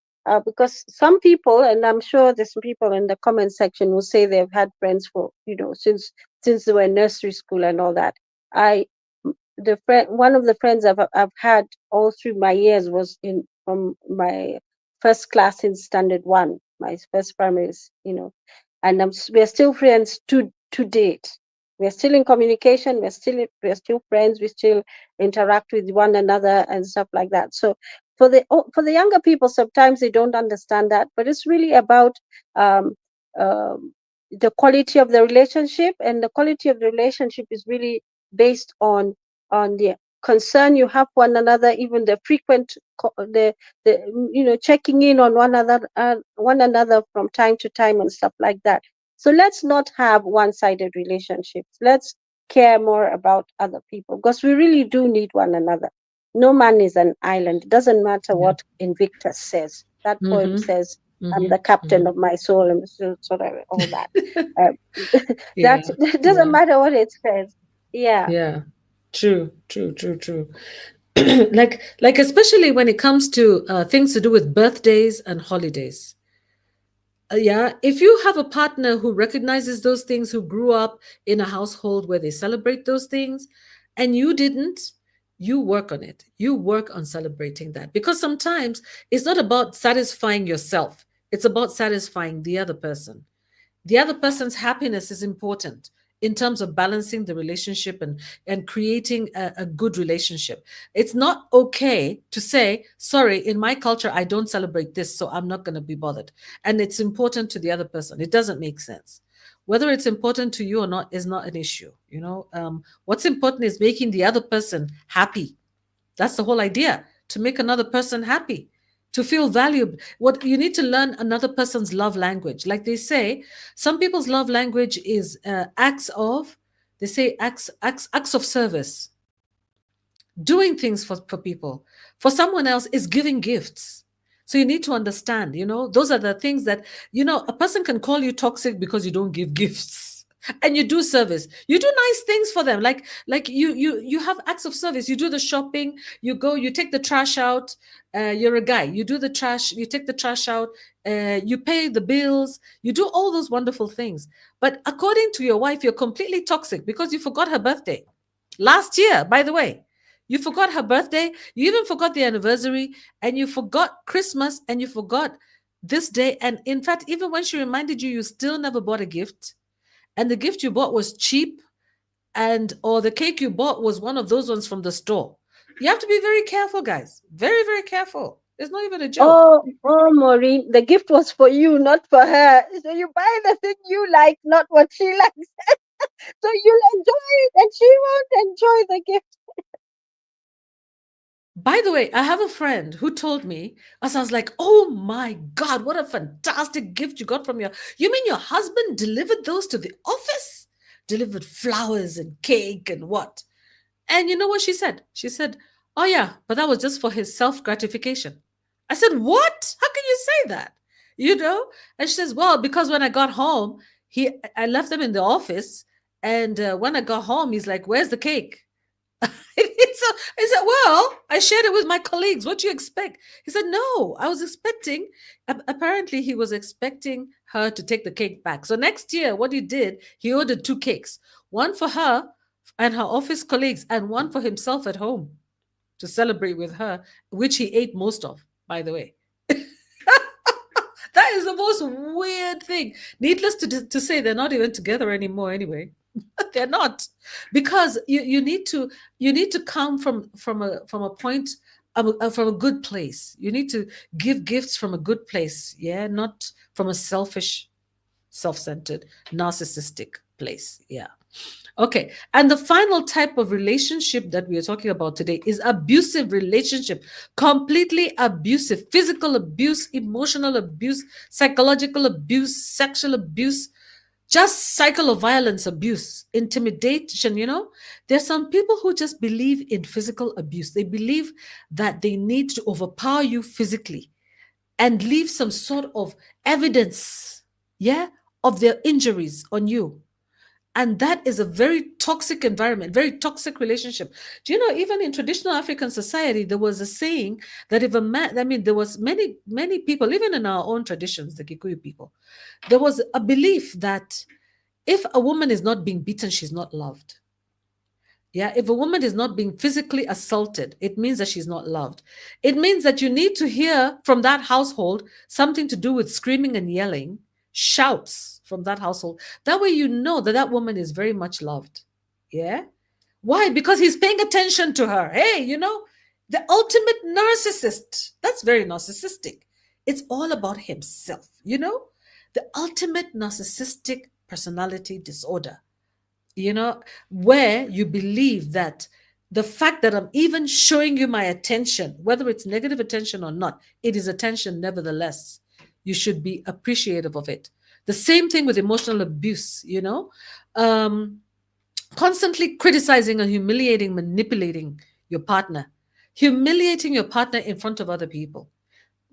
because some people, and I'm sure there's some people in the comment section will say they've had friends for, since they were in nursery school and all that. I, one of the friends I've had all through my years was in from my first class in standard one, my first primary, and we're still friends to date. We're still in communication. We're still friends. We still interact with one another and stuff like that. So for the younger people, sometimes they don't understand that, but it's really about um, um, the quality of the relationship, and the quality of the relationship is really based on the concern you have for one another, even the frequent checking in on one another from time to time and stuff like that. So let's not have one-sided relationships. Let's care more about other people, because we really do need one another. No man is an island. It doesn't matter Yeah. what Invictus says. That poem Mm-hmm. says, I'm Mm-hmm. the captain Mm-hmm. of my soul, and sort of all that. Uh, Yeah. that it doesn't Yeah. matter what it says. Yeah, Yeah. True. True. True. True. like especially when it comes to things to do with birthdays and holidays. Yeah, if you have a partner who recognizes those things, who grew up in a household where they celebrate those things, and you didn't, you work on it. You work on celebrating that, because sometimes it's not about satisfying yourself. It's about satisfying the other person. The other person's happiness is important in terms of balancing the relationship and creating a good relationship. It's not okay to say, sorry, in my culture, I don't celebrate this, so I'm not going to be bothered. And it's important to the other person. It doesn't make sense. Whether it's important to you or not is not an issue. What's important is making the other person happy. That's the whole idea, to make another person happy, to feel valued. What you need to learn another person's love language. Like they say, some people's love language is they say acts of service, doing things for people. For someone else is giving gifts. So you need to understand, those are the things that, a person can call you toxic because you don't give gifts and you do service. You do nice things for them. Like you have acts of service. You do the shopping, you go, you take the trash out. You're a guy, you do the trash, you take the trash out, you pay the bills, you do all those wonderful things. But according to your wife, you're completely toxic because you forgot her birthday last year, by the way. You forgot her birthday. You even forgot the anniversary, and you forgot Christmas, and you forgot this day. And in fact, even when she reminded you, you still never bought a gift. And the gift you bought was cheap, or the cake you bought was one of those ones from the store. You have to be very careful, guys. Very, very careful. It's not even a joke. Oh, Maureen, the gift was for you, not for her. So you buy the thing you like, not what she likes. So you'll enjoy it, and she won't enjoy the gift. By the way, I have a friend who told me, as I was like, oh my God, what a fantastic gift you got from you mean your husband delivered those to the office? Delivered flowers and cake and what? And you know what she said? She said, oh yeah, but that was just for his self-gratification. I said, what? How can you say that? And she says, well, because when I got home, I left them in the office. And when I got home, he's like, where's the cake? I said, well, I shared it with my colleagues. What do you expect? He said, no, I was expecting, apparently he was expecting her to take the cake back. So next year, what he did, he ordered 2 cakes, one for her and her office colleagues, and one for himself at home to celebrate with her, which he ate most of, by the way. That is the most weird thing. Needless to say, they're not even together anymore anyway. They're not, because you need to come from a point, from a good place. You need to give gifts from a good place, yeah, not from a selfish, self-centered, narcissistic place. Yeah. Okay. And the final type of relationship that we are talking about today is abusive relationship. Completely abusive. Physical abuse, emotional abuse, psychological abuse, sexual abuse, just cycle of violence, abuse, intimidation. There's some people who just believe in physical abuse. They believe that they need to overpower you physically and leave some sort of evidence, yeah, of their injuries on you. And that is a very toxic environment, very toxic relationship. Do you know, even in traditional African society, there was a saying that if a man, there was many people, even in our own traditions, the Kikuyu people, there was a belief that if a woman is not being beaten, she's not loved. Yeah, if a woman is not being physically assaulted, it means that she's not loved. It means that you need to hear from that household something to do with screaming and yelling, shouts from that household. That way you know that that woman is very much loved. Yeah. Why? Because he's paying attention to her. Hey, the ultimate narcissist. That's very narcissistic. It's all about himself, the ultimate narcissistic personality disorder, where you believe that the fact that I'm even showing you my attention, whether it's negative attention or not, it is attention nevertheless. You should be appreciative of it. The same thing with emotional abuse, constantly criticizing and humiliating, manipulating your partner, humiliating your partner in front of other people,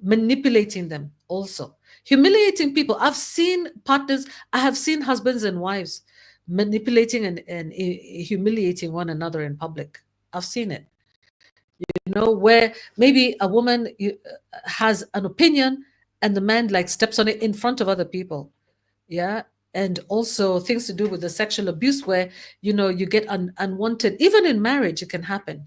manipulating them also, humiliating people. I've seen partners, I have seen husbands and wives manipulating and humiliating one another in public. I've seen it, where maybe a woman has an opinion and the man steps on it in front of other people. Yeah. And also things to do with the sexual abuse where, you get unwanted, even in marriage, it can happen.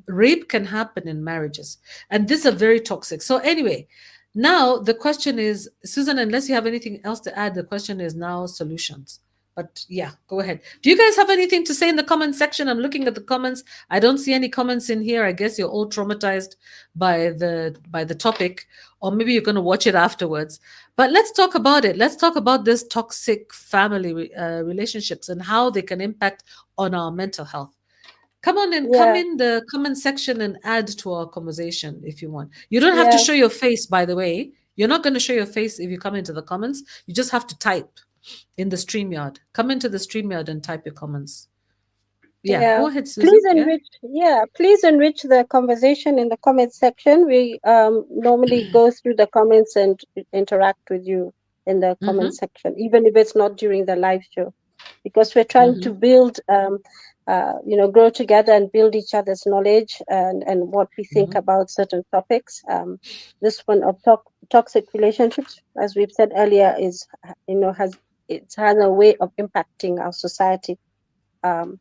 Rape can happen in marriages. And these are very toxic. So anyway, Now the question is, Susan, unless you have anything else to add, the question is now solutions. But yeah, go ahead. Do you guys have anything to say in the comment section? I'm looking at the comments. I don't see any comments in here. I guess you're all traumatized by the topic, or maybe you're going to watch it afterwards. But let's talk about it. Let's talk about this toxic family relationships and how they can impact on our mental health. Come on and come Yeah, in the comment section and add to our conversation if you want. You don't have to yeah, show your face, by the way. You're not going to show your face if you come into the comments. You just have to type in the StreamYard. Come into the StreamYard and type your comments. Yeah, yeah. go ahead, Susan. Yeah. Please enrich the conversation in the comment section. We normally go through the comments and interact with you in the comment Mm-hmm. section, even if it's not during the live show, because we're trying to Mm-hmm. build, grow together and build each other's knowledge and what we think Mm-hmm. about certain topics. This one of toxic relationships, as we've said earlier, is has a way of impacting our society. Um,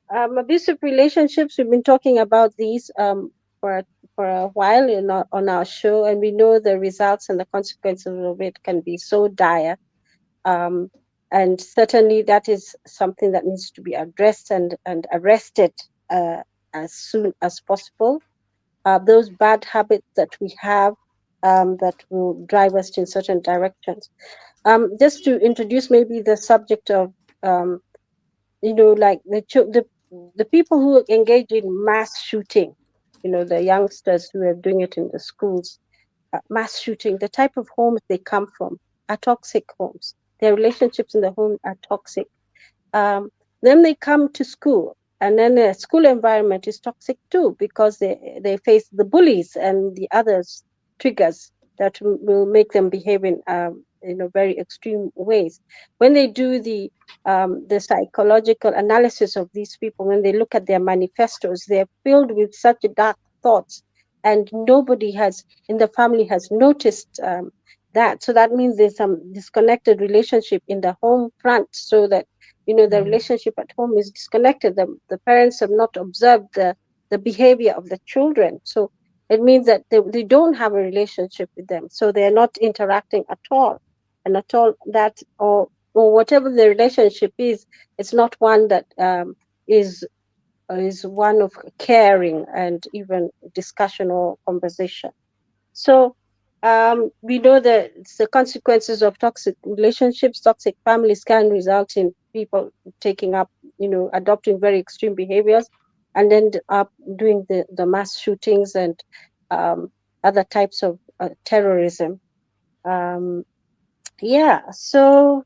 abusive relationships. We've been talking about these for a while on our show, and we know the results and the consequences of it can be so dire. Um, and certainly, that is something that needs to be addressed and arrested as soon as possible. Those bad habits that we have that will drive us in certain directions. Just to introduce maybe the subject of um, like the people who engage in mass shooting, the youngsters who are doing it in the schools, mass shooting, the type of homes they come from are toxic homes. Their relationships in the home are toxic. um, then they come to school, and then the school environment is toxic too, because they face the bullies and the others triggers that will make them behave in very extreme ways. When they do the psychological analysis of these people, when they look at their manifestos, they're filled with such dark thoughts, and nobody has in the family has noticed that. So that means there's some disconnected relationship in the home front, so that the Mm-hmm. relationship at home is disconnected. The parents have not observed the behavior of the children, so it means that they don't have a relationship with them, so they're not interacting at all. And at all that, or whatever the relationship is, it's not one that is is one of caring and even discussion or conversation. So we know that the consequences of toxic relationships, toxic families can result in people taking up, adopting very extreme behaviors, and end up doing the mass shootings and um, other types of terrorism. Um, yeah, so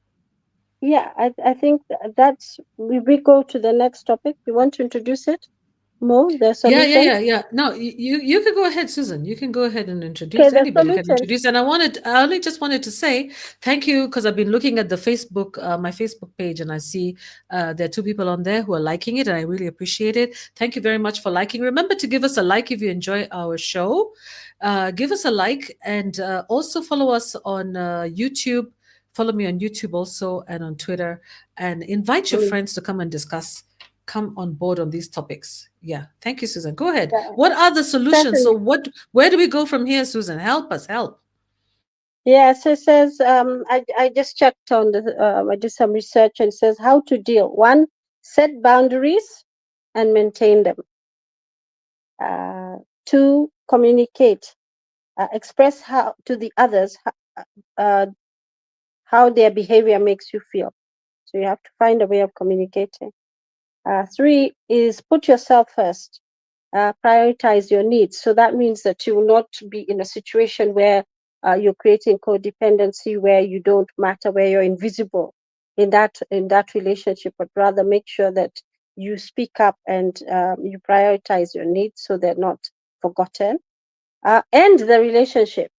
yeah, I think that's, we go to the next topic. You want to introduce it, Mo, the Yeah, yeah, solutions? yeah, yeah. No, you can go ahead, Susan. You can go ahead and Okay, introduce. the Anybody can solutions. introduce. And I only just wanted to say thank you, because I've been looking at the Facebook, my Facebook page, and I see there are two people on there who are liking it, and I really appreciate it. Thank you very much for liking. Remember to give us a like if you enjoy our show. Give us a like, and also follow us on YouTube. Follow me on YouTube also, and on Twitter, and invite your Mm, friends to come and discuss, come on board on these topics. Yeah. Thank you, Susan. Go ahead. yeah, What are the solutions? So certainly. where do we go from here, Susan? Help us, help. Yeah, so it says, I just checked on I did some research, and it says how to deal. One, set boundaries and maintain them. Two, communicate. Express how to the others uh, how their behavior makes you feel. So you have to find a way of communicating. Three is put yourself first. Prioritize your needs. So that means that you will not be in a situation where you're creating codependency, where you don't matter, where you're invisible in that relationship, but rather make sure that you speak up and you prioritize your needs so they're not forgotten. End the relationship.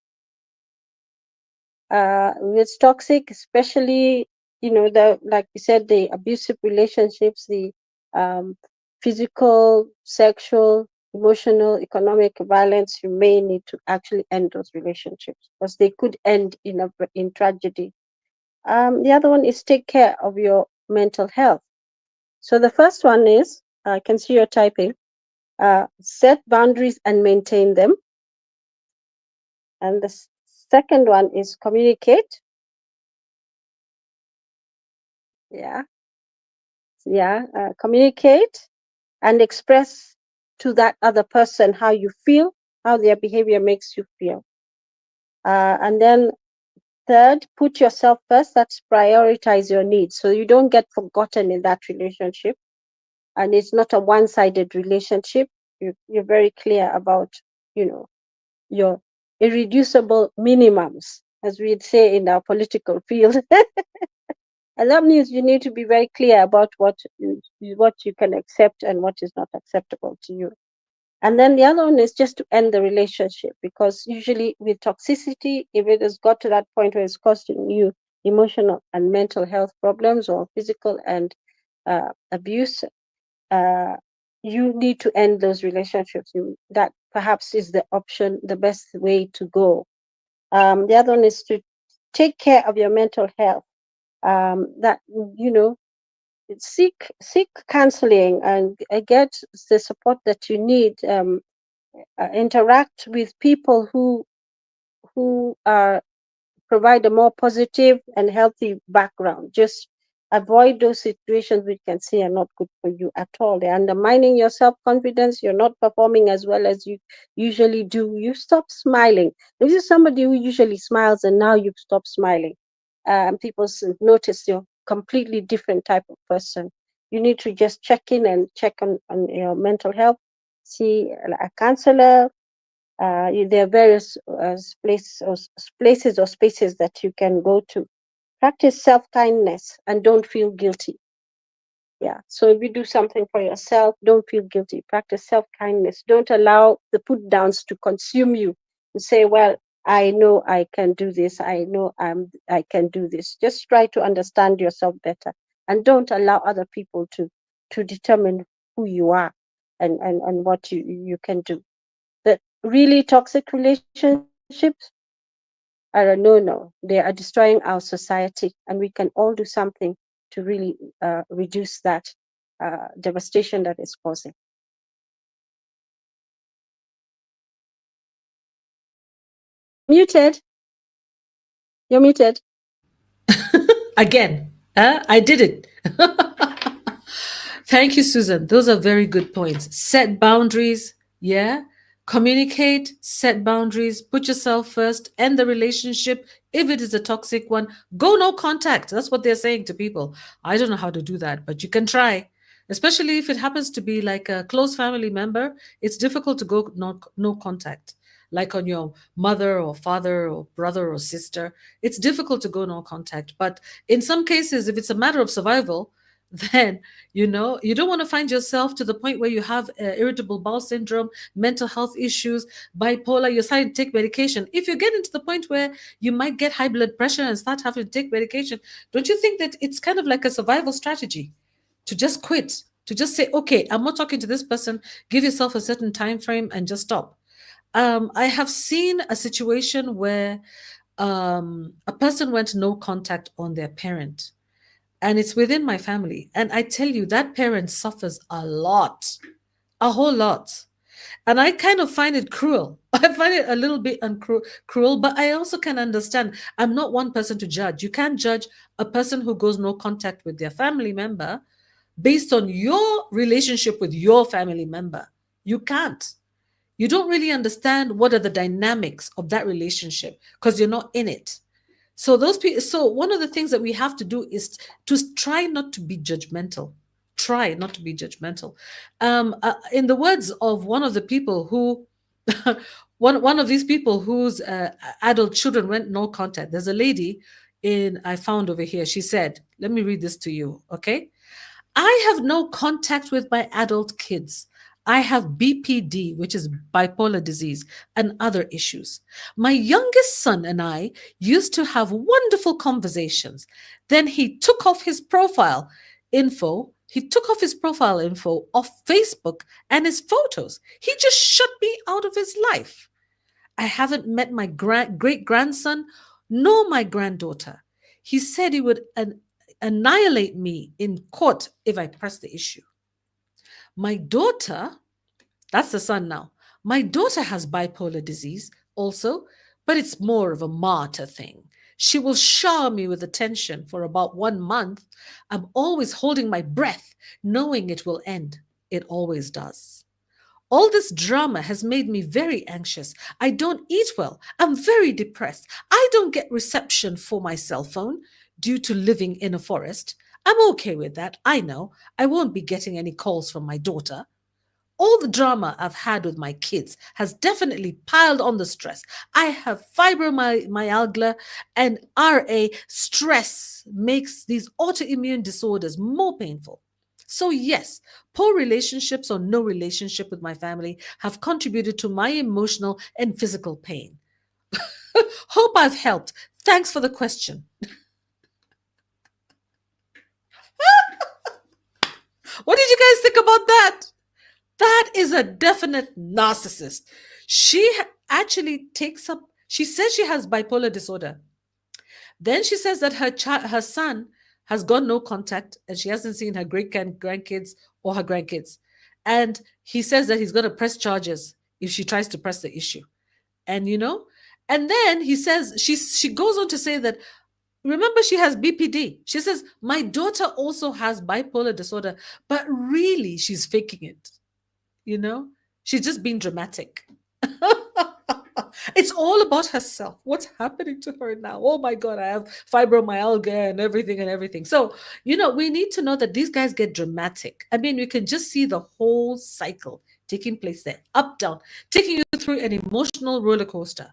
It's toxic, especially the, like we said, the abusive relationships, the um, physical, sexual, emotional, economic violence. You may need to actually end those relationships, because they could end in tragedy. The other one is take care of your mental health. So the first one is, I can see you're typing, set boundaries and maintain them. And the second one is communicate. Yeah, yeah, communicate and express to that other person how you feel, how their behavior makes you feel. And then third, put yourself first. That's prioritize your needs so you don't get forgotten in that relationship. And it's not a one-sided relationship. You're very clear about, your irreducible minimums, as we'd say in our political field. And that means you need to be very clear about what you can accept and what is not acceptable to you. And then the other one is just to end the relationship, because usually with toxicity, if it has got to that point where it's causing you emotional and mental health problems or physical and abuse, uh, you need to end those relationships. That perhaps is the option, the best way to go. The other one is to take care of your mental health. That seek counseling and get the support that you need. Interact with people who are provide a more positive and healthy background. Just avoid those situations which can see are not good for you at all. They're undermining your self-confidence. You're not performing as well as you usually do. You stop smiling. This is somebody who usually smiles and now you've stopped smiling. People notice you're completely different type of person. You need to just check in and check on your mental health. See a counselor. There are various places or spaces that you can go to. Practice self-kindness and don't feel guilty. Yeah. So if you do something for yourself, don't feel guilty. Practice self-kindness. Don't allow the put downs to consume you and say, well, I know I can do this. I know I can do this. Just try to understand yourself better and don't allow other people to determine who you are and what you can do. The really toxic relationships are a no-no. They are destroying our society, and we can all do something to really reduce that devastation that it's causing. You're muted. You're muted. Again, I did it. Thank you, Susan. Those are very good points. Set boundaries. Yeah. Communicate, set boundaries, put yourself first, end the relationship. If it is a toxic one, go no contact. That's what they're saying to people. I don't know how to do that, but you can try. Especially if it happens to be like a close family member, it's difficult to go no contact. Like on your mother or father or brother or sister, it's difficult to go no contact. But in some cases, if it's a matter of survival, then you don't want to find yourself to the point where you have irritable bowel syndrome, mental health issues, bipolar. You're starting to take medication. If you're getting to the point where you might get high blood pressure and start having to take medication, don't you think that it's kind of like a survival strategy to just quit, to just say, okay, I'm not talking to this person, give yourself a certain time frame and just stop? I have seen a situation where a person went no contact on their parent, and it's within my family. And I tell you, that parent suffers a whole lot. And I kind of find it cruel. I find it a little bit cruel, but I also can understand. I'm not one person to judge. You can't judge a person who goes no contact with their family member based on your relationship with your family member. You can't. You don't really understand what are the dynamics of that relationship because you're not in it. So those people. So one of the things that we have to do is to try not to be judgmental. Try not to be judgmental. In the words of one of the people who, one of these people whose adult children went no contact. There's a lady I found over here. She said, "Let me read this to you, okay? I have no contact with my adult kids. I have BPD, which is bipolar disease, and other issues. My youngest son and I used to have wonderful conversations. Then he took off his profile info. He took off his profile info off Facebook and his photos. He just shut me out of his life. I haven't met my great grandson nor my granddaughter. He said he would annihilate me in court if I press the issue. My daughter, that's the son now, my daughter has bipolar disease also, but it's more of a martyr thing. She will shower me with attention for about 1 month. I'm always holding my breath, knowing it will end. It always does. All this drama has made me very anxious. I don't eat well. I'm very depressed. I don't get reception for my cell phone due to living in a forest. I'm okay with that. I know I won't be getting any calls from my daughter. All the drama I've had with my kids has definitely piled on the stress. I have fibromyalgia and RA. Stress makes these autoimmune disorders more painful. So, yes, poor relationships or no relationship with my family have contributed to my emotional and physical pain. Hope I've helped. Thanks for the question. What did you guys think about that? That is a definite narcissist. She actually takes up, she says she has bipolar disorder. Then she says that her son has got no contact and she hasn't seen her great grandkids or her grandkids. And he says that he's going to press charges if she tries to press the issue. And and then he says, she goes on to say that, remember, she has BPD. She says, my daughter also has bipolar disorder, but really she's faking it. She's just being dramatic. It's all about herself. What's happening to her now? Oh my God, I have fibromyalgia and everything. So, we need to know that these guys get dramatic. I mean, we can just see the whole cycle taking place there, up, down, taking you through an emotional roller coaster.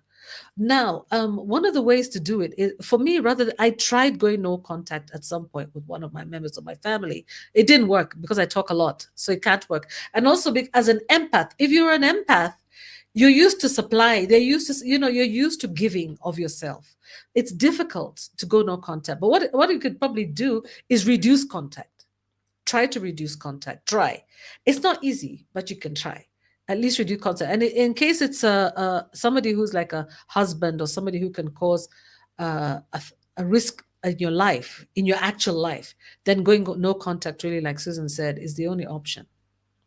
Now, one of the ways to do it is, for me, I tried going no contact at some point with one of my members of my family. It didn't work because I talk a lot, so it can't work. And also, as an empath, if you're an empath, you're used to supply. They're used to, you're used to giving of yourself. It's difficult to go no contact. But what you could probably do is reduce contact. Try to reduce contact. Try. It's not easy, but you can try. At least reduce contact. And in case it's somebody who's like a husband or somebody who can cause a risk in your life, in your actual life, then going no contact, really, like Susan said, is the only option.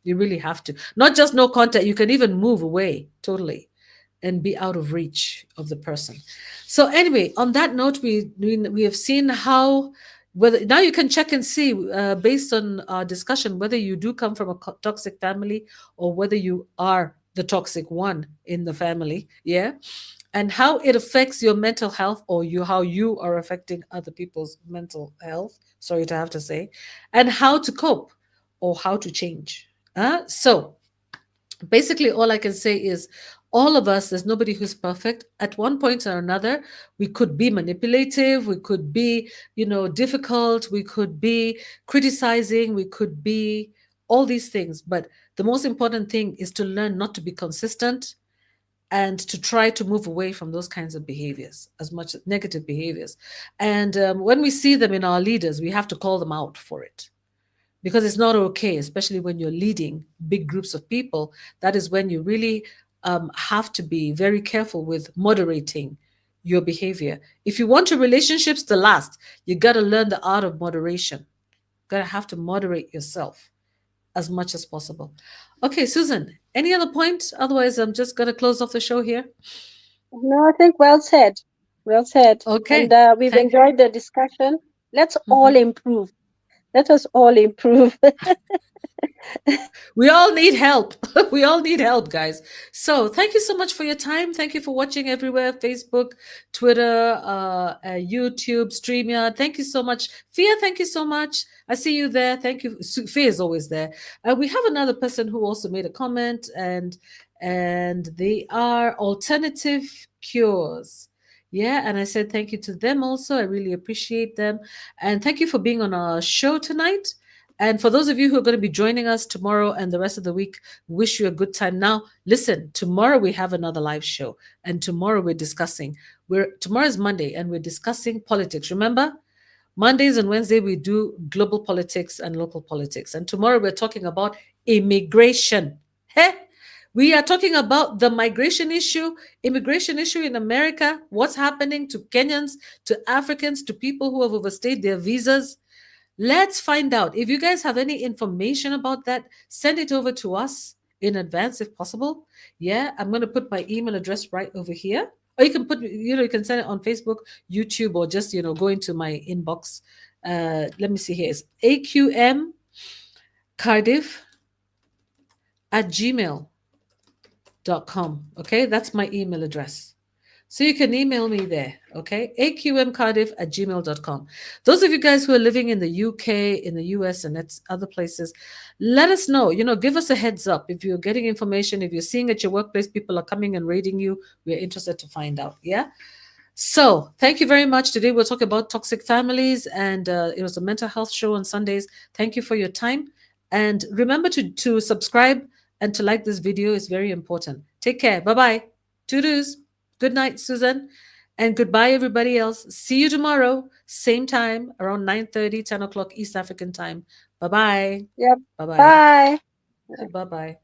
You really have to. Not just no contact, you can even move away totally and be out of reach of the person. So anyway, on that note, we have seen how, whether now you can check and see based on our discussion whether you do come from a toxic family or whether you are the toxic one in the family, yeah, and how it affects your mental health, or how you are affecting other people's mental health, sorry to have to say, and how to cope or how to change. So basically all I can say is, all of us, there's nobody who's perfect. At one point or another, we could be manipulative, we could be, difficult, we could be criticizing, we could be all these things. But the most important thing is to learn not to be consistent and to try to move away from those kinds of behaviors, as much as negative behaviors. And when we see them in our leaders, we have to call them out for it. Because it's not okay, especially when you're leading big groups of people. That is when you really have to be very careful with moderating your behavior. If you want your relationships to last, you got to learn the art of moderation. Got to have to moderate yourself as much as possible. Okay, Susan, any other point? Otherwise, I'm just going to close off the show here. No, I think well said. Well said. Okay. And we've enjoyed the discussion. Let's all improve. Let us all improve. We all need help. We all need help, guys. So thank you so much for your time. Thank you for watching everywhere. Facebook, Twitter, YouTube, StreamYard. Thank you so much. Fia, thank you so much. I see you there. Thank you. Fia is always there. We have another person who also made a comment, and they are Alternative Cures. Yeah, and I said thank you to them also. I really appreciate them. And thank you for being on our show tonight. And for those of you who are going to be joining us tomorrow and the rest of the week, wish you a good time. Now, listen, tomorrow we have another live show. And tomorrow we're discussing, tomorrow is Monday and we're discussing politics. Remember, Mondays and Wednesday we do global politics and local politics. And tomorrow we're talking about immigration. Hey, we are talking about the immigration issue in America, what's happening to Kenyans, to Africans, to people who have overstayed their visas. Let's find out. If you guys have any information about that, send it over to us in advance if possible. Yeah, I'm going to put my email address right over here Or you can put, you can send it on Facebook, YouTube, or just, go into my inbox. Let me see here. It's aqmcardiff@gmail.com. Okay, that's my email address. So you can email me there, okay? aqmcardiff@gmail.com. Those of you guys who are living in the UK, in the US, and that's other places, let us know. Give us a heads up if you're getting information, if you're seeing at your workplace people are coming and raiding you. We're interested to find out, yeah? So thank you very much. Today we'll talk about toxic families, and it was a mental health show on Sundays. Thank you for your time. And remember to subscribe and to like this video. Is very important. Take care. Bye-bye. Toodles. Good night, Susan. And goodbye, everybody else. See you tomorrow, same time, around 9:30, 10 o'clock East African time. Bye-bye. Yep. Bye-bye. Bye. Bye-bye.